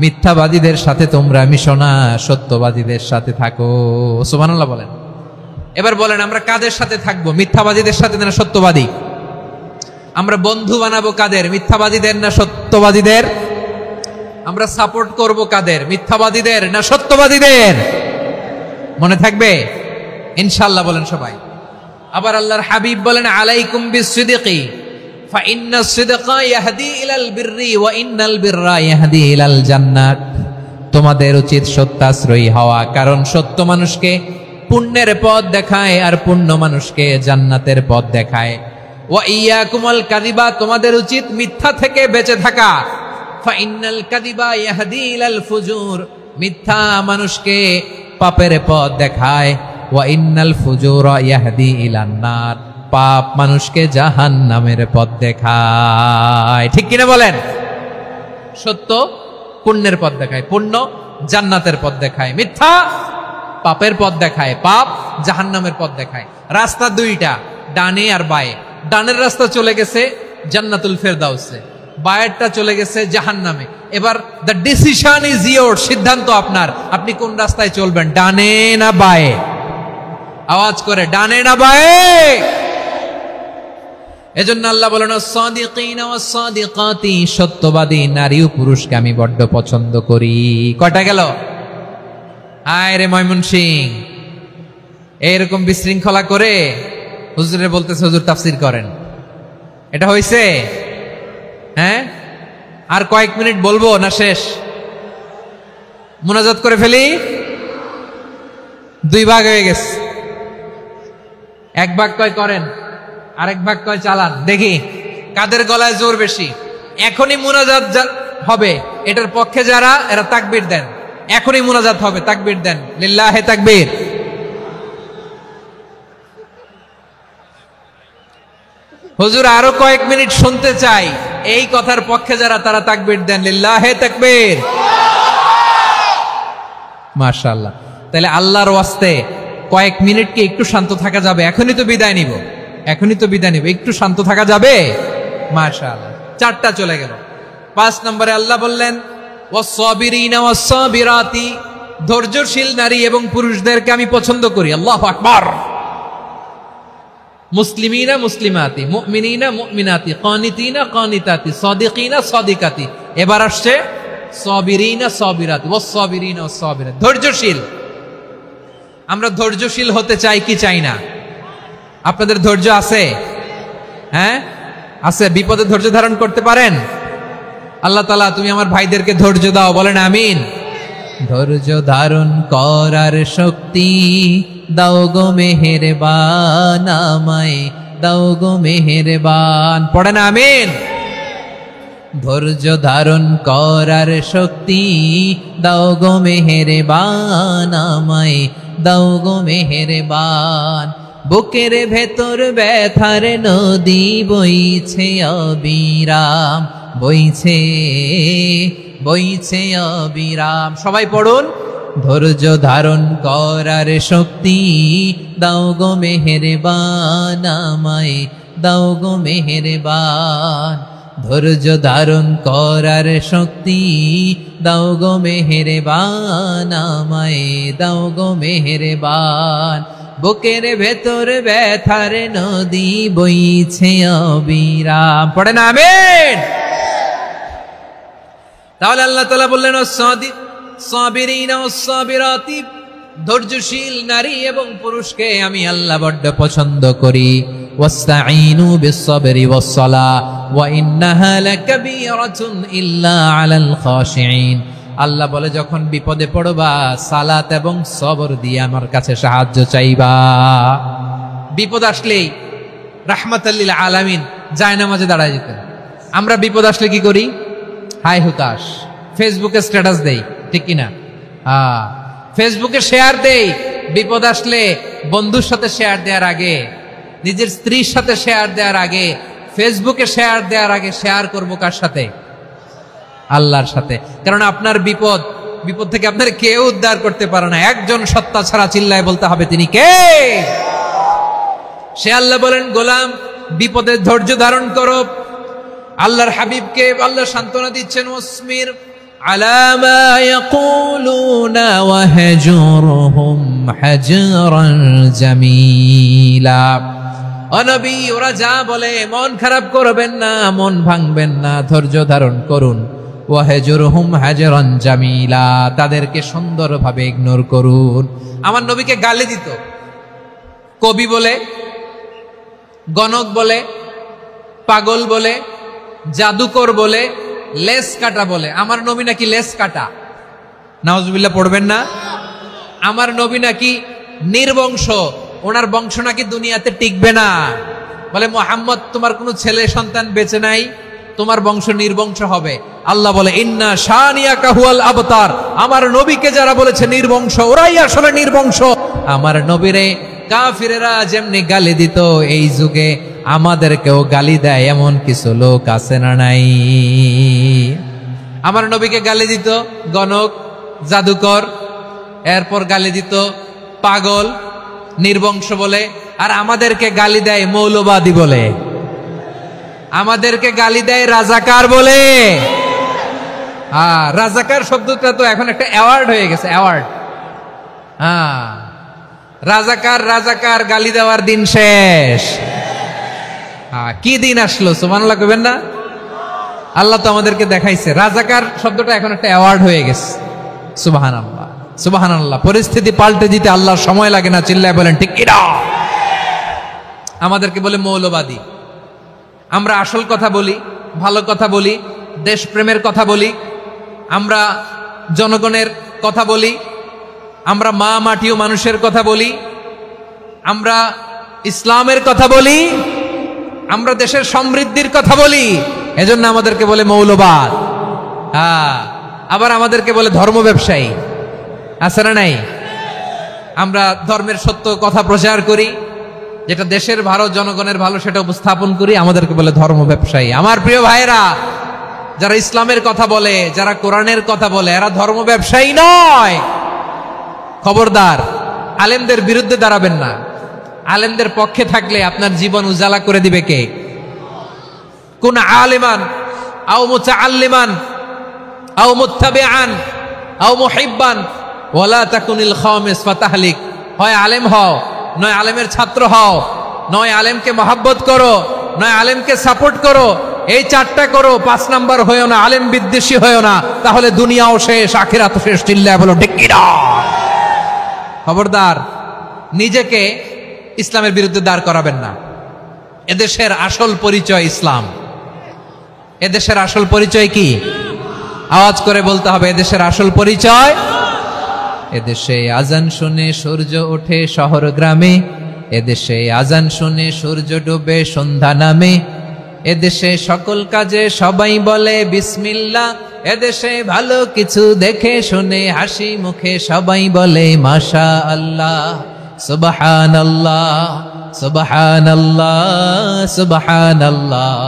[SPEAKER 3] মিথ্যাবাদীদের সাথে তোমরা মিশো না, সত্যবাদীদের সাথে থাকো। সুবহানাল্লাহ বলেন। এবার বলেন, আমরা কাদের সাথে থাকবো? মিথ্যাবাদীদের সাথে না সত্যবাদী? আমরা বন্ধু বানাবো কাদের? মিথ্যাবাদীদের না সত্যবাদীদের? আমরা সাপোর্ট করব কাদের? মিথ্যাবাদীদের না সত্যবাদীদের? মনে থাকবে ইনশাআল্লাহ, বলেন সবাই। আবার আল্লাহর হাবিব বলেন, আলাইকুম বিসসিদিকি, ফাইন্নাস সিদকা ইয়াহদি ইলাল বিররি ওয়া ইন্নাল বিররা ইয়াহদি ইলাল জান্নাত। তোমাদের উচিত সত্যাশ্রয়ী হওয়া, কারণ সত্য মানুষকে পুণ্যের পথ দেখায় আর পুণ্য মানুষকে জান্নাতের পথ দেখায়। ওয়া ইয়াকুমুল কাযিবা, তোমাদের উচিত মিথ্যা থেকে বেঁচে থাকা। ফাইন্নাল কাযিবা ইয়াহদি ইলাল ফুজুর, মিথ্যা মানুষকে পাপের পথ দেখায়। ওয়া ইন্নাল ফুজুরা ইয়াহদি ইলান নার, পাপ মানুষকে জাহান্নামের পথ দেখায়। ঠিক কিনা বলেন? সত্য পুণ্যের পথ দেখায়, পুণ্য জান্নাতের পথ দেখায়, মিথ্যা পাপের পথ দেখায়, পাপ জাহান্নামের পথ দেখায়। রাস্তা দুইটা, ডানে আর বায়ে। ডানের রাস্তা চলে গেছে জান্নাতুল ফেরদাউসে, বায়েরটা চলে গেছে জাহান্নামে। এবার দ্য ডিসিশন ইজ ইয়োর, সিদ্ধান্ত আপনার, আপনি কোন রাস্তায় চলবেন, ডানে না বায়ে? আওয়াজ করে, ডানে না বায়ে? এজন্য আল্লাহ বলেন সাদিকিনা ওয়াস সাদিকাতি, সত্যবাদী নারী ও পুরুষকে আমি বড্ড পছন্দ করি। কয়টা গেল? আয় রে ময়মনসিং, এরকম বিশৃঙ্খলা করে হুজুরে বলতেছে হুজুর তাফসীর করেন, এটা হইছে? হ্যাঁ, আর কয়েক মিনিট বলবো না শেষ? মুনাজাত করে ফেলি। দুই ভাগ হয়ে গেছে, এক ভাগ কয় করেন, আরেক ভাগ কয় চালান। দেখি কাদের গলায় জোর বেশি। এখনই মুনাজাত হবে, এটার পক্ষে যারা, এরা তাকবীর দেন। এখনই মুনাজাত হবে, তাকবীর দেন, লিল্লাহে তাকবীর। হুজুর আরো কয়েক মিনিট শুনতে চাই, এই কথার পক্ষে যারা, তারা তাকবীর দেন, লিল্লাহে তাকবীর। মাশাআল্লাহ। তাহলে আল্লাহর ওয়াস্তে কয়েক মিনিট কি একটু শান্ত থাকা যাবে? এখনই তো বিদায় নিব, এখনই তো বিদায় নিব, একটু শান্ত থাকা যাবে? মাশাআল্লাহ। চারটা চলে গেল। 5 নম্বরে আল্লাহ বললেন ওয়াস-সাবিরিনা ওয়াস-সাবিরাতি, ধৈর্যশীল নারী এবং পুরুষদেরকে আমি পছন্দ করি। আল্লাহু আকবার। মুসলিমিনা মুসলিমাতি, মুমিনিনা মুমিনাতি, কানিতিনা কানিতাতি, সাদিকিনা সাদিকাতি। এবার আসছে সাবিরিনা সাবিরাতি, ওয়াস-সাবিরিনা ওয়াস-সাবিরাতি, ধৈর্যশীল। আমরা ধৈর্যশীল হতে চাই কি চাই না? আপনাদের ধৈর্য আছে? হ্যাঁ আছে। বিপদে ধৈর্য ধারণ করতে পারেন? আল্লাহ তাআলা তুমি আমার ভাইদেরকে ধৈর্য দাও, বলেন আমিন। ধৈর্য ধারণ করার শক্তি দাও গো মেহেরবান, আমায় দাও গো মেহেরবান, পড়েন আমিন। ধৈর্য ধারণ করার শক্তি দাও গো মেহেরবান, আমায় দাও গো মেহেরবান। বুকের ভেতর ব্যথার নদী বইছে অবিরাম, বইছে বইছে অবিরাম। সবাই পড়ুন, ধৈর্য ধারণ করার শক্তি দাও গো মেহেরবান, আমায় দাও গো মেহেরবান। ধৈর্য ধারণ করার শক্তি দাও গো মেহেরবান, আমায় দাও গো মেহেরবান। বুকের ভেতর ব্যথার নদী বইছে অবিরাম, পড়েন আমিন। তাহলে আল্লাহ তাআলা বললেন সাবিরিনা ওয়াস-সাবিরাতি, ধৈর্যশীল নারী এবং পুরুষকে আমি আল্লাহ বড্ড পছন্দ করি। ওয়াস্তাঈনু বিস-সাবরি ওয়াস-সালাহ ওয়া ইন্নাহা লাকাবীরাতুন ইল্লা আলাল খাশিঈন। আল্লাহ বলে যখন বিপদে পড়বা সালাত এবং সবর দিয়ে আমার কাছে সাহায্য চাইবা। বিপদ আসলেই রাহমাতাল লিল আলামিন জায়নামাজে দাঁড়ায় যেতেন। আমরা বিপদ আসলে কি করি? হাই হুতাশ, ফেসবুকে স্ট্যাটাস দেই, ঠিক কিনা? ফেসবুকে শেয়ার দেই। বিপদ আসলে বন্ধুর সাথে শেয়ার দেওয়ার আগে, নিজের স্ত্রীর সাথে শেয়ার দেওয়ার আগে, ফেসবুকে শেয়ার দেওয়ার আগে শেয়ার করব কার সাথে? আল্লাহর সাথে। কারণ আপনার বিপদ থেকে আপনার কেউ উদ্ধার করতে পারে না, একজন সত্তা ছাড়া। চিল্লায় বলতে হবে তিনি কে? সে আল্লাহ বলেন গোলাম বিপদে ধৈর্য ধারণ করো। আল্লাহর হাবিবকে আল্লাহ সান্ত্বনা দিচ্ছেন ওয়াসমির আলা মা ইয়াকুলুনা ওয়াহজুরহুম হাজরান জামিলা। ও নবী, ওরা যা বলে মন খারাপ করবেন না, মন ভাঙবেন না, ধৈর্য ধারণ করুন। ওয়াহজুরহুম হাজরান জামিলা, তাদেরকে সুন্দরভাবে ইগনোর করুন। আমার নবীকে গালি দিত, কবি বলে, গণক বলে, পাগল বলে, জাদুকর বলে, লেস কাটা বলে। আমার নবী নাকি লেস কাটা, নাউজুবিল্লাহ পড়বেন না। আমার নবী নাকি নির্বংশ, ওনার বংশ নাকি দুনিয়াতে টিকবে না। বলে মুহাম্মদ তোমার কোনো ছেলে সন্তান বেঁচে নাই, তোমার বংশ নির্বংশ হবে। আল্লাহ বলে ইন্না শানিয়াকা হুয়াল আবতার, আমার নবীকে যারা বলেছে নির্বংশ, ওরাই আসলে নির্বংশ। আমার নবীরে কাফিরেরা যেমনি গালি দিত, এই যুগে আমাদেরকেও গালি দেয় এমন কিছু লোক আছে না নাই? আমার নবীকে গালি দিত গণক, জাদুকর, এরপর গালি দিত পাগল, নির্বংশ বলে। আর আমাদেরকে গালি দেয় মৌলবাদী বলে, আমাদেরকে গালি দেয় রাজাকার বলে। রাজাকার শব্দটা তো এখন একটা অ্যাওয়ার্ড হয়ে গেছে, অ্যাওয়ার্ড। রাজাকার রাজাকার গালি দেওয়ার দিন শেষ। কি দিন আসলো, সুবহানাল্লাহ কইবেন না? আল্লাহ তো আমাদেরকে দেখাইছে, রাজাকার শব্দটা এখন একটা অ্যাওয়ার্ড হয়ে গেছে। সুবহানাল্লাহ, সুবহানাল্লাহ। পরিস্থিতি পাল্টে দিতে আল্লাহর সময় লাগে না, চিল্লায় বলেন ঠিক কিনা? আমাদেরকে বলে মৌলবাদী। আমরা আসল কথা বলি, ভালো কথা বলি, দেশপ্রেমের কথা বলি, আমরা জনগণের কথা বলি, আমরা মা মাটি ও মানুষের কথা বলি, আমরা ইসলামের কথা বলি, আমরা দেশের সমৃদ্ধির কথা বলি। এজন্য আমাদেরকে বলে মৌলবাদ। আবার আমাদেরকে বলে ধর্ম ব্যবসায়ী, আছে না নাই? আমরা ধর্মের সত্য কথা প্রচার করি, যেটা দেশের ভালো, জনগণের ভালো, সেটা উপস্থাপন করি, আমাদেরকে বলে ধর্ম ব্যবসায়ী। আমার প্রিয় ভাইরা, যারা ইসলামের কথা বলে, যারা কোরআনের কথা বলে, এরা ধর্ম ব্যবসায়ী নয়। খবরদার, আলেমদের বিরুদ্ধে দাঁড়াবেন না। আলেমদের পক্ষে থাকলে আপনার জীবন উজালা করে দিবে কে? কোন আলিমান আও মুতাআল্লিমান আও মুত্তাবিআন আও মুহিব্বান ওয়ালা তাকুনিল খামিস ফাতাহলিক। হয় আলেম হও, নয় আলেমের ছাত্র হও, নয় আলেমকে মহব্বত করো, নয় আলেমকে সাপোর্ট করো। এই চারটা করো, 5 নাম্বার হয়েও না, আলেম বিদ্বেষী হয়েও না, তাহলে দুনিয়াও শেষ, আখিরাতও শেষ। চিল্লায় বলো ঠিক কিনা? খবরদার, নিজেকে ইসলামের বিরুদ্ধে দাঁড় করাবেন না। এদেশের আসল পরিচয় ইসলাম। এদেশের আসল পরিচয় কি? আওয়াজ করে বলতে হবে, এদেশের আসল পরিচয়। এদেশে আজান শুনে সূর্য ওঠে শহর গ্রামে, এদেশে আজান শুনে সূর্য ডুবে সন্ধ্যা নামে, এদেশে সকল কাজে সবাই বলে বিসমিল্লাহ, এদেশে ভালো কিছু দেখে শুনে হাসি মুখে সবাই বলে মাশা আল্লাহ। সুবহানাল্লাহ, সুবহানাল্লাহ, সুবহানাল্লাহ,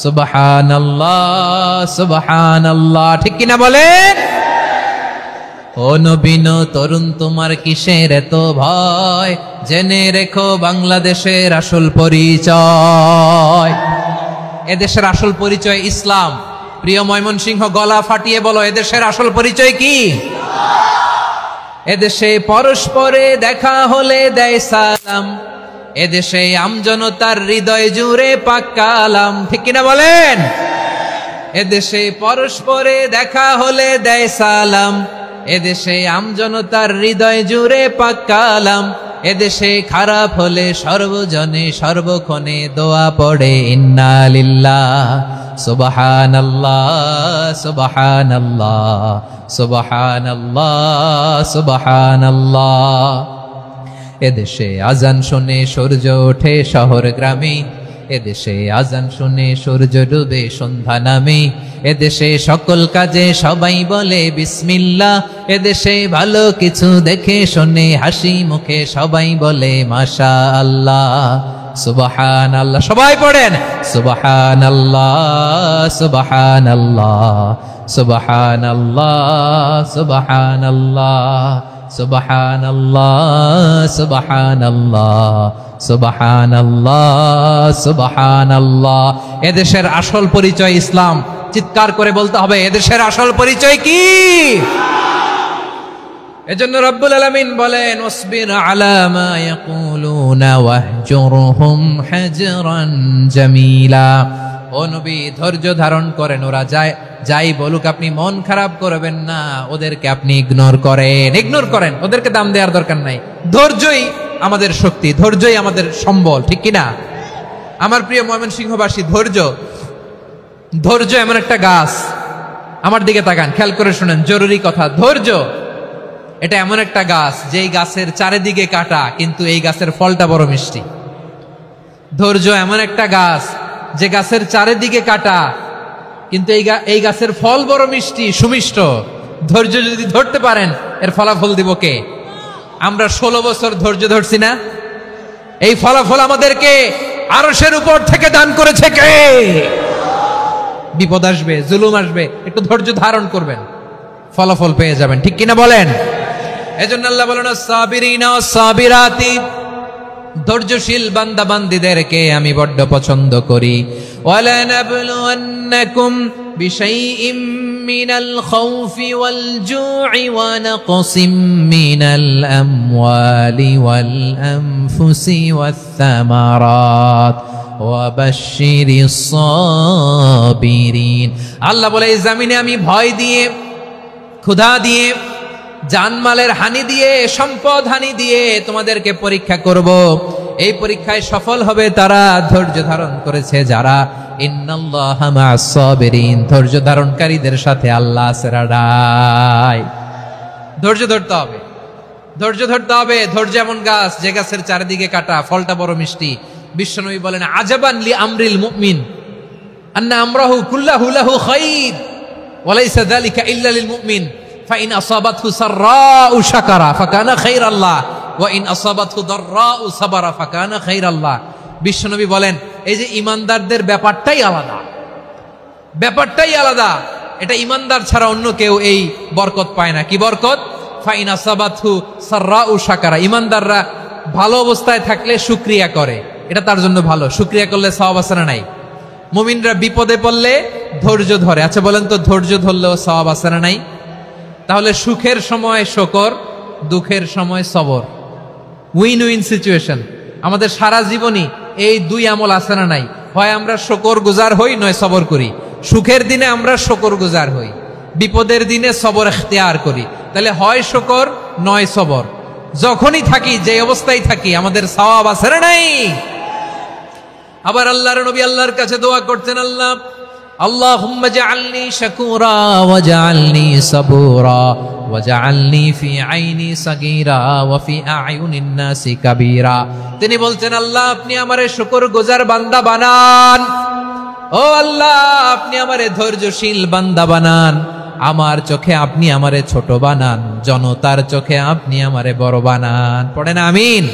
[SPEAKER 3] সুবহানাল্লাহ, সুবহানাল্লাহ। ঠিক কিনা বলেন? ও নবীন তরুণ, তোমার কিসের এত ভয়? জেনে রেখো বাংলাদেশের আসল পরিচয়। এদেশের আসল পরিচয় ইসলাম। প্রিয় ময়মনসিংহ, গলা ফাটিয়ে বলো, এদেশের আসল পরিচয় কি? এদেশে পরস্পরে দেখা হলে দেয় সালাম, এদেশে আমজনতার হৃদয় জুড়ে পাক কালাম। ঠিক কিনা বলেন? এদেশে পরস্পরে দেখা হলে দেয় সালাম, এদেশে আমজনতার হৃদয় জুড়ে পাক কালাম, এদেশে খারাপ হলে সর্বজনে সর্বক্ষণে দোয়া পড়ে ইন্না লিল্লাহ, সুবহানাল্লাহ, সুবহানাল্লাহ, সুবহানাল্লাহ, সুবহানাল্লাহ। এদেশে আজান শুনে সূর্য ওঠে শহর গ্রামে, এদেশে আজান শুনে সূর্য ডুবে সন্ধ্যা নামে, এদেশে সকল কাজে সবাই বলে বিসমিল্লাহ, এদেশে ভালো কিছু দেখে শুনে হাসি মুখে সবাই বলে মাশা আল্লাহ। সুবহানাল্লাহ, সবাই পড়েন সুবহানাল্লাহ, সুবহানাল্লাহ, সুবহানাল্লাহ, সুবহানাল্লাহ, সুবহানাল্লাহ, সুবহানাল্লাহ, সুবহানাল্লাহ, সুবহানাল্লাহ। এদেশের আসল পরিচয় ইসলাম। চিৎকার করে বলতে হবে, এদেশের আসল পরিচয় কি? এজন্য রব্বুল আলামিন বলেন, ওয়াসবির আলা মা ইয়াকুলুনা ওয়াহজুরহুম হাজরান জামিলা। ও নবী, ধৈর্য ধারণ করেন, ওরা যাই বলুক আপনি মন খারাপ করবেন না, ওদেরকে আপনি ইগনোর করেন, ওদেরকে দাম দেওয়ার দরকার নাই। ধৈর্যই আমাদের শক্তি, ধৈর্যই আমাদের সম্বল। ঠিক কিনা? আমার প্রিয় ময়মনসিংহবাসী, ধৈর্য এমন একটা গাছ। আমার দিকে তাকান, খেয়াল করে শুনেন, জরুরি কথা। ধৈর্য এটা এমন একটা গাছ যেই গাছের চারিদিকে কাটা, কিন্তু এই গাছের ফলটা বড় মিষ্টি। ধৈর্য এমন একটা গাছ যে গাছের চারিদিকে কাটা, কিন্তু এই গাছের ফল বড় মিষ্টি, সুমিষ্ট। ধৈর্য যদি ধরতে পারেন, এর ফলাফল দিব কে? আমরা 16 বছর ধৈর্য ধরছি না? এই ফলাফল আমাদেরকে আরশের উপর থেকে দান করেছে কে? বিপদ আসবে, জুলুম আসবে, একটু ধৈর্য ধারণ করবেন, ফলাফল পেয়ে যাবেন। ঠিক কিনা বলেন? এজন্য আল্লাহ বলেন, সাবিরিনা সাবিরাতি, ধৈর্যশীল বান্দা বান্দীদেরকে আমি বড্ড পছন্দ করি। ওয়ালা নাবলুয়ান্নাকুম বিশাইইম মিনাল খাউফি ওয়াল জু'i ওয়া নাকসিম মিনাল আমওয়ালি ওয়াল আনফুসি ওয়াস সামারাত ওয়া বাশশিরিস সাবিরিন। আল্লাহ বলে, এই জমিনে আমি ভয় দিয়ে, ক্ষুধা দিয়ে, জানমালের হানি দিয়ে, সম্পদ হানি দিয়ে তোমাদেরকে পরীক্ষা করব। এই পরীক্ষায় সফল হবে তারা ধৈর্য ধারণ করেছে যারা। ইন্নাল্লাহা মা'আস সাবিরিন, ধৈর্য ধারণকারীদের সাথে আল্লাহ আছে। ধৈর্য ধরতে হবে, ধৈর্য ধরতে হবে। ধৈর্য এমন গাছ যে গাছের চারিদিকে কাটা, ফলটা বড় মিষ্টি। বিশ্বনবী বলেন, আজাবান লি আমরিল মুমিন আন্না আমরাহু কুল্লাহু লাহু খাইর ওয়া লাইসা যালিকা ইল্লা লিল মুমিন ফাইন আসাবাতহু সাররাউ শাকারা ফাকানা খাইরাল্লাহ ওয়া ইন আসাবাতহু দাররাউ সাবারা ফাকানা খাইরাল্লাহ। বিশ্বনবী বলেন, এই যে ইমানদারদের ব্যাপারটাই আলাদা, ব্যাপারটাই আলাদা। এটা ইমানদার ছাড়া অন্য কেউ এই বরকত পায় না। কি বরকত? ফাইন আসাবাতহু সাররাউ শাকারা, ইমানদাররা ভালো অবস্থায় থাকলে শুকরিয়া করে, এটা তার জন্য ভালো। শুকরিয়া করলে সওয়াব আছে না নাই? মুমিনরা বিপদে পড়লে ধৈর্য ধরে। আচ্ছা বলেন তো, ধৈর্য ধরলেও সওয়াব আছে না নাই? তাহলে সুখের সময় শুকর, দুঃখের সময় সবর, উইন উইন সিচুয়েশন। আমাদের সারা জীবনই এই দুই আমল আছে না নাই? হয় আমরা শুকর গুজার হই, নয় সবর করি। সুখের দিনে আমরা শুকর গুজার হই, বিপদের দিনে সবর ইখতিয়ার করি। তাহলে হয় শুকর নয় সবর। যখনই থাকি, যে অবস্থায় থাকি, আমাদের সওয়াব আছে না নাই? আবার আল্লাহর নবী আল্লাহর কাছে দোয়া করতেন, আল্লাহুম্মা জাআলনি শাকুরা ওয়াজআলনি সাবুরা ওয়াজআলনি ফি আইনি সাগীরা ওয়া ফি আ'য়ুনিন নাসি কাবীরা। তিনি বলছেন, আল্লাহ আপনি আমারে শুকরগুজার বান্দা বানান। ও আল্লাহ, আপনি আমারে ধৈর্যশীল বান্দা বানান। আমার চোখে আপনি আমারে ছোট বানান, জনতার চোখে আপনি আমারে বড় বানান। পড়েন আমিন।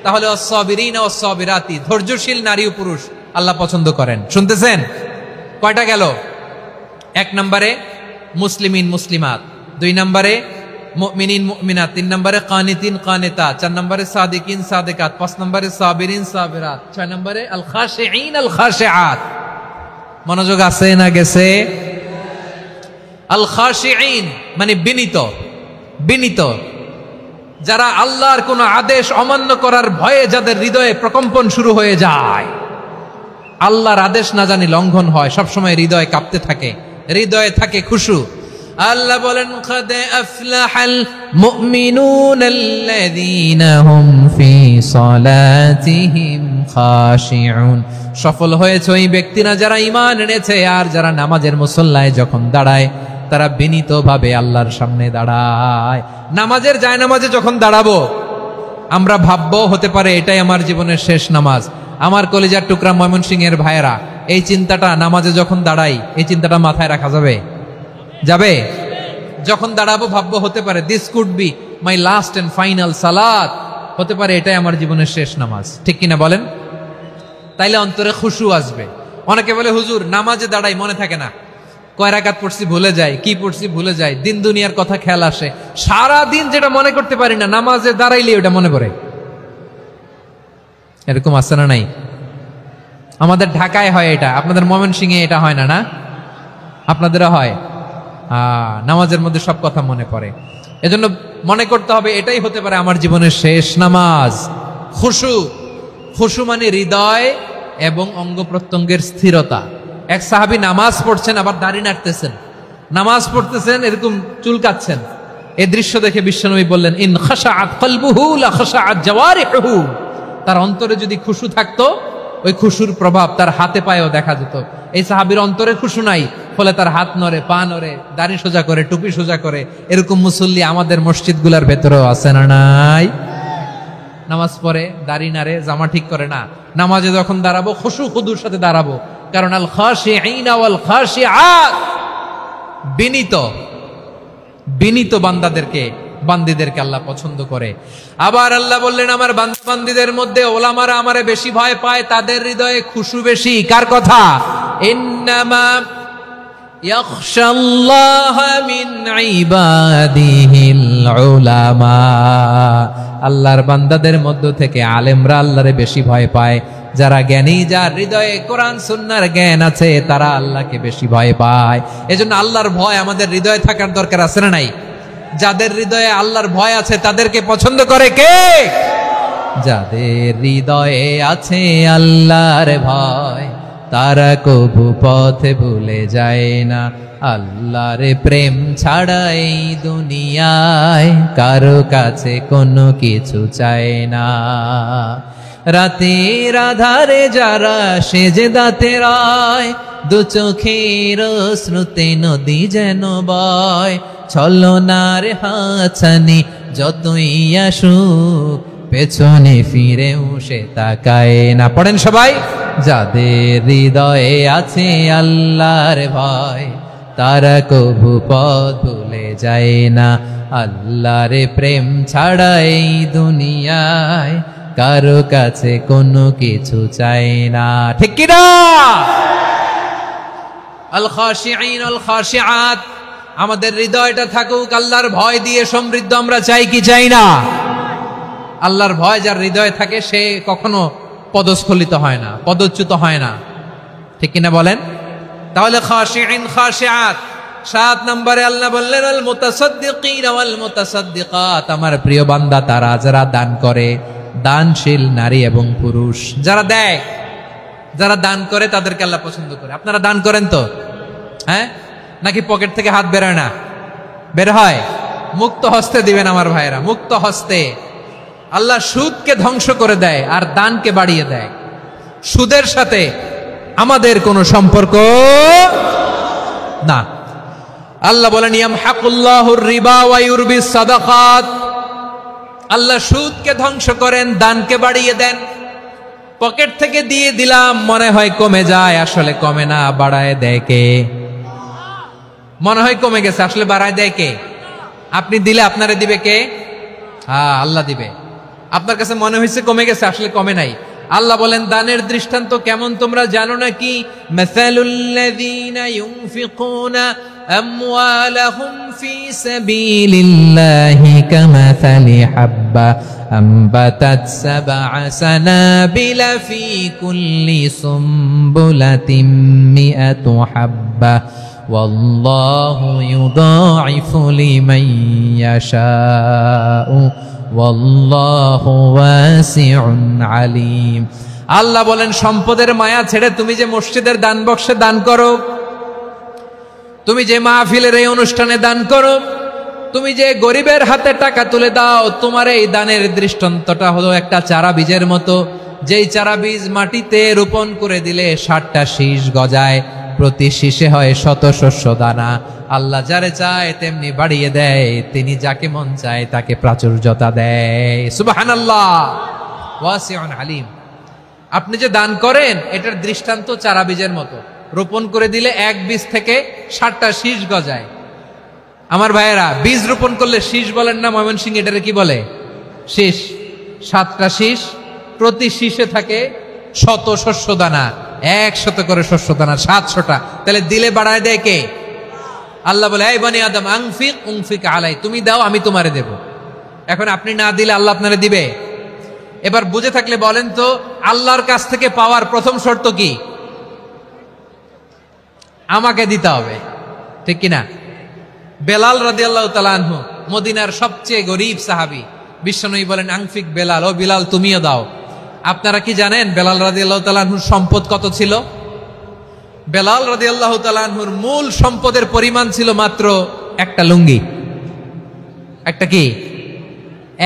[SPEAKER 3] তাহলে আস-সাবিরিনা ওয়াস-সাবিরাতি, ধৈর্যশীল নারী ও পুরুষ আল্লাহ পছন্দ করেন। শুনতেছেন? কয়টা গেল? 1 নম্বরে মুসলিমিন মুসলিমাত, 2 নম্বরে মুমিনিন মুমিনাত, 3 নম্বরে কানিতিন কানিতাত, 4 নম্বরে সাদিকিন সাদিকাত, 5 নম্বরে সাবিরিন সাবিরাত, 6 নম্বরে আল খাশিঈন আল খাশিআত। মনোযোগ আছে না গেছে? আল খাশিঈন মানে বিনীত, বিনীত, যারা আল্লাহর কোন আদেশ অমান্য করার ভয়ে যাদের হৃদয়ে প্রকম্পন শুরু হয়ে যায়, আল্লাহর আদেশ না জানি লঙ্ঘন হয়, সবসময় হৃদয় কাঁপতে থাকে, হৃদয়ে থাকে খুশু। আল্লাহ বলেন, قد أفلح المؤمنون الذين هم في صلاتهم خاشعون। সফল হয়েছে ওই ব্যক্তিরা যারা ঈমান এনেছে আর যারা নামাজের মুসল্লায় যখন দাঁড়ায় তারা বিনীতভাবে আল্লাহর সামনে দাঁড়ায়। নামাজের জায়নামাজে যখন দাঁড়াবো আমরা ভাববো হতে পারে এটাই আমার জীবনের শেষ নামাজ। আমার কলিজার টুকরা ময়মনসিংহের ভাইয়েরা, এই চিন্তাটা নামাজে যখন দাঁড়াই, এই চিন্তাটা মাথায় রাখা যাবে? যাবে? যখন দাঁড়াবো ভাববো হতে পারে this could be my last and final সালাত, হতে পারে এটাই আমার জীবনের শেষ নামাজ। ঠিক কিনা বলেন? তাইলে অন্তরে খুশু আসবে। অনেকে বলে, হুজুর নামাজে দাঁড়াই মনে থাকে না, কয় রাকাত পড়ছি ভুলে যায়, কি পড়ছি ভুলে যায়, দিন দুনিয়ার কথা খেয়াল আসে, সারা দিন যেটা মনে করতে পারি না নামাজে দাঁড়াইলে ওটা মনে পড়ে। এরকম আছে না নাই? আমাদের ঢাকায় হয় এটা, আপনাদের ময়মনসিংহে এটা হয় না? না, আপনাদেরও হয়। নামাজের মধ্যে সব কথা মনে পড়ে। এজন্য মনে করতে হবে এটাই হতে পারে আমার জীবনের শেষ নামাজ। খুশু, খুশু মানে হৃদয় এবং অঙ্গ প্রত্যঙ্গের স্থিরতা। এক সাহাবী নামাজ পড়ছেন আবার দাড়ি নাড়তেছেন, নামাজ পড়তেছেন এরকম চুলকাচ্ছেন। এই দৃশ্য দেখে বিশ্বনবী বললেন, ইন খাশাআত কলবুহু লা খাশাআত জাওয়ারিহুহু। তার অন্তরে যদি খুশু থাকতো ওই খুশুর প্রভাব তার হাতে পায়েও দেখা যেত। এই সাহাবীর অন্তরে খুশু নাই, ফলে তার হাত নড়ে, পা নড়ে, দাড়ি সোজা করে, টুপি সোজা করে। এরকম মুসল্লি আমাদের মসজিদগুলোর ভেতরেও আছে না নাই? নামাজ পড়ে, দাড়ি নাড়ে, জামা ঠিক করে না, নামাজে যখন দাঁড়াবো খুশু খুদুর সাথে দাঁড়াবো। কারণ আল খাশিঈনা ওয়াল খাশিআত, বিনীত বান্দিদেরকে আল্লাহ পছন্দ করে। আবার আল্লাহ বললেন, আমার বান্দিদের মধ্যে ওলামারা আমারে বেশি ভয় পায়, তাদের হৃদয়ে খুশু বেশি। কার কথা? ইন্নামা ইয়াখশাল্লাহা মিন ইবাদিহিল উলামা। আল্লাহর বান্দাদের মধ্য থেকে আলেমরা আল্লাহরে বেশি ভয় পায়। যারা জ্ঞানী, যার হৃদয়ে কোরআন সুন্নাহর জ্ঞান আছে, তারা আল্লাহকে বেশি ভয় পায়। এজন্য আল্লাহর ভয় আমাদের হৃদয়ে থাকার দরকার আছে না নাই? যাদের হৃদয়ে আল্লাহর ভয় আছে তাদেরকে পছন্দ করে কে? যাদের হৃদয়ে আছে আল্লাহর ভয়, তারা কবু পথে ভুলে যায় না। আল্লাহর প্রেম ছাড়া এই দুনিয়ায় কারো কাছে কোনো কিছু চায় না। রাতের আধারে যারা সেজদাতে রয়, দু চোখের শ্রুতে নদী যেন বয়। ছলনার হাতছানি যতই আসুক, পেছনে ফিরেও সে তাকায় না। পড়েন সবাই। যাদের হৃদয়ে আছে আল্লাহর ভয়, তারা কবু পথ ভুলে যায় না। আল্লাহর প্রেম ছাড়া এই দুনিয়ায় কারো কাছে কোনো কিছু চাই না। ঠিক কি না? আল খাশিঈন আল খাশিআত, আমাদের হৃদয়টা থাকুক আল্লাহর ভয় দিয়ে সমৃদ্ধ। আমরা চাই কি চাই না? আল্লাহর ভয় যার হৃদয়ে থাকে সে কখনো পদস্খলিত হয় না, পদচ্যুত হয় না। ঠিক কিনা বলেন? তাহলে খাশিঈন খাশিআত। 7 নম্বরে আল্লাহ বললেন আল মুতাসাদ্দিকিন ওয়াল মুতাসাদ্দিকাত, আমার প্রিয় বান্দা তারা যারা দান করে, দানশীল নারী এবং পুরুষ যারা দেয়, যারা দান করে তাদেরকে আল্লাহ পছন্দ করে। আপনারা দান করেন তো? হ্যাঁ, নাকি পকেট থেকে হাত বেরোয় না? বের হয়। মুক্ত হস্তে দিবেন আমার ভাইয়েরা, মুক্ত হস্তে। আল্লাহ সুদকে ধ্বংস করে দেয় আর দানকে বাড়িয়ে দেয়। সুদের সাথে আমাদের কোনো সম্পর্ক না। আল্লাহ বলেন ইয়ামহাকুল্লাহুর রিবা ওয়া ইউরবিস সাদাকাত, আল্লাহ সুদকে ধ্বংস করেন, দানকে বাড়িয়ে দেন। পকেট থেকে দিয়ে দিলাম, মনে হয় কমে যায়, আসলে কমে না, বাড়ায় দেয় কে? মনে হয় কমে গেছে, আসলে বাড়ায় দেয় কে? আপনি দিলে আপনারে দিবে কে? হ্যাঁ, আল্লাহ দিবে। আপনার কাছে মনে হয়েছে কমে গেছে, আসলে কমে নাই। আল্লাহ বলেন দানের দৃষ্টান্ত কেমন তোমরা জানো নাকি? মাসালুল্লাযীনা ইউনফিকুনা আমওয়ালাহুম ফি সাবিলিল্লাহি কামাসালি হাব্বা আম্বাতাত সাবআ সানাবিলা ফি কুল্লি সুমবুলাতিন মিআতু হাব্বা ওয়াল্লাহু ইউদাঈফু লিমান ইয়াশাউ ওয়াল্লাহু ওয়াসিউন আলিম। আল্লাহ বলেন সম্পদের মায়া ছেড়ে তুমি যে মসজিদের দান বক্সে দান করো, তুমি যে মাহফিলের এই অনুষ্ঠানে দান করো, তুমি যে গরিবের হাতে টাকা তুলে দাও, তোমার এই দানের দৃষ্টান্তটা হলো একটা চারা বীজের মতো। যেই চারা বীজ মাটিতে রোপণ করে দিলে 60টা শীষ গজায়, প্রতি শীষে হয় শত শস্য দানা। আল্লাহ যারে চায় তেমনি বাড়িয়ে দেয়, তিনি যাকে মন চায় তাকে প্রাচুর্যতা দেয়। সুবহানাল্লাহ, ওয়াসিউন আলিম। আপনি যে দান করেন এটার দৃষ্টান্ত চারা বীজের মতো, রোপণ করে দিলে এক বীজ থেকে 60টা শীষ গজায়। আমার ভাইয়েরা, বীজ রোপণ করলে শীষ বলেন না ময়মনসিংহ, এটারে কি বলে? শীষ। 7টা শীষ, প্রতি শীষে থাকে শত শস্য দানা, 100 করে শস্য দানা, 700টা। তাহলে দিলে বাড়ায় দেয় কে? আল্লাহ বলে এই বনি আদম আনফিক উনফিক আলাই, তুমি দাও আমি তোমারে দেব। এখন আপনি না দিলে আল্লাহ আপনারে দিবে? এবার বুঝে থাকলে বলেন তো, আল্লাহর কাছ থেকে পাওয়ার প্রথম শর্ত কি? আমাকে দিতে হবে, ঠিক কিনা? বেলাল রাদিয়াল্লাহু তাআলা আনহু, মদিনার সবচেয়ে গরীব সাহাবী, বিশ্বনবী বলেন আনফিক বেলাল, ও বিলাল তুমিও দাও। আপনারা কি জানেন বেলাল রাদিয়াল্লাহু তাআলা আনহুর সম্পদ কত ছিল? বেলাল রাদিয়াল্লাহু তাআলা আনহুর মূল সম্পদের পরিমাণ ছিল মাত্র একটা লুঙ্গি। একটা কি?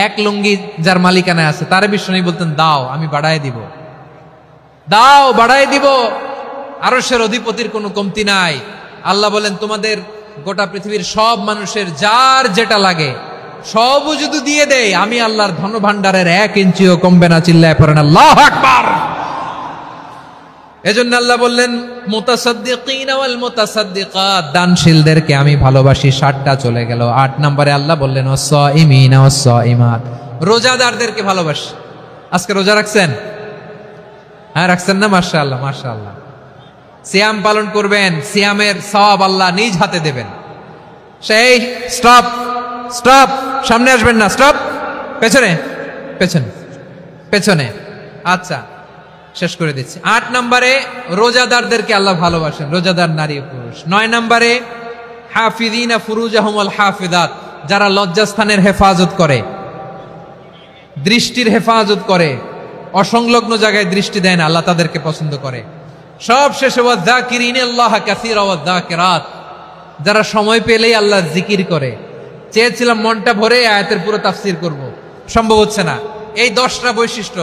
[SPEAKER 3] এক লুঙ্গি যার মালিকানায় আছে, তারে বিশ্বনবী বলতেন দাও আমি বাড়ায় দিব। দাও, বাড়াই দিব। আরশের অধিপতির কোনো কমতি নাই। আল্লাহ বলেন, তোমাদের গোটা পৃথিবীর সব মানুষের যার যেটা লাগে সবও যদি দিয়ে দেয়, আমি আল্লাহর ধন ভাণ্ডারের 1 ইঞ্চিও কমবে না। চিল্লায় পড়েন আল্লাহু আকবার। এজন্য আল্লাহ বললেন, মুতাসাদ্দিকিনা ওয়াল মুতাসাদ্দিকাত, দানশীলদেরকে আমি ভালোবাসি। 60টা চলে গেল। 8 নম্বরে আল্লাহ বললেন, ওয়াসসাইমিনা ওয়াসসাইমাত, রোজাদারদেরকে ভালোবাসি। আজকে রোজা রাখছেন? হ্যাঁ, রাখছেন না? মাশাআল্লাহ, মাশাআল্লাহ। সিয়াম পালন করবেন, সিয়ামের সওয়াব আল্লাহ নিজ হাতে দেবেন। সেই স্টপ স্টপ, সামনে আসবেন না, স্টপ, পেছনে পেছনে পেছনে। আচ্ছা, শেষ করে দিচ্ছি। 8 নম্বরে রোজাদারদেরকে আল্লাহ ভালোবাসেন, রোজাদার নারী ও পুরুষ। 9 নম্বরে হাফিযিনা ফুরুজাহুম ওয়াল হাফিযাত, যারা লজ্জাস্থানের হেফাজত করে, দৃষ্টির হেফাজত করে, অসংলগ্ন জায়গায় দৃষ্টি দেয় না, আল্লাহ তাদেরকে পছন্দ করে। সব শেষে ওয়াযাকিরিনাল্লাহ কাসীরা ওয়াযাকিরাত, যারা সময় পেলেই আল্লাহর জিকির করে। চেয়েছিলাম মনটা ভরে আয়াতের পুরো তাফসীর করব, সম্ভব হচ্ছে না। এই 10টা বৈশিষ্ট্য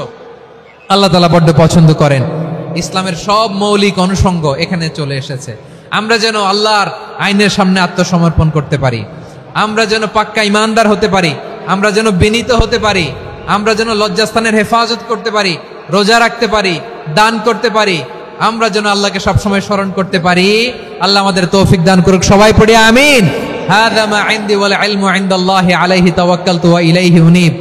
[SPEAKER 3] আল্লাহ তাআলা বড্ড পছন্দ করেন। ইসলামের সব মৌলিক অনুষঙ্গ এখানে চলে এসেছে। আমরা যেন আল্লাহর আইনের সামনে আত্মসমর্পণ করতে পারি, আমরা যেন পাক্কা ইমানদার হতে পারি, আমরা যেন বিনীত হতে পারি, আমরা যেন লজ্জাস্থানের হেফাজত করতে পারি, রোজা রাখতে পারি, দান করতে পারি, আমরা যেন আল্লাহকে সবসময় স্মরণ করতে পারি। আল্লাহ আমাদের তৌফিক দান করুক। সবাই পড়ি আমিন। হাযা মা ইনদি ওয়াল ইলমু ইনদাল্লাহি আলাইহি তাওয়াক্কালতু ওয়া ইলাইহি উনীব।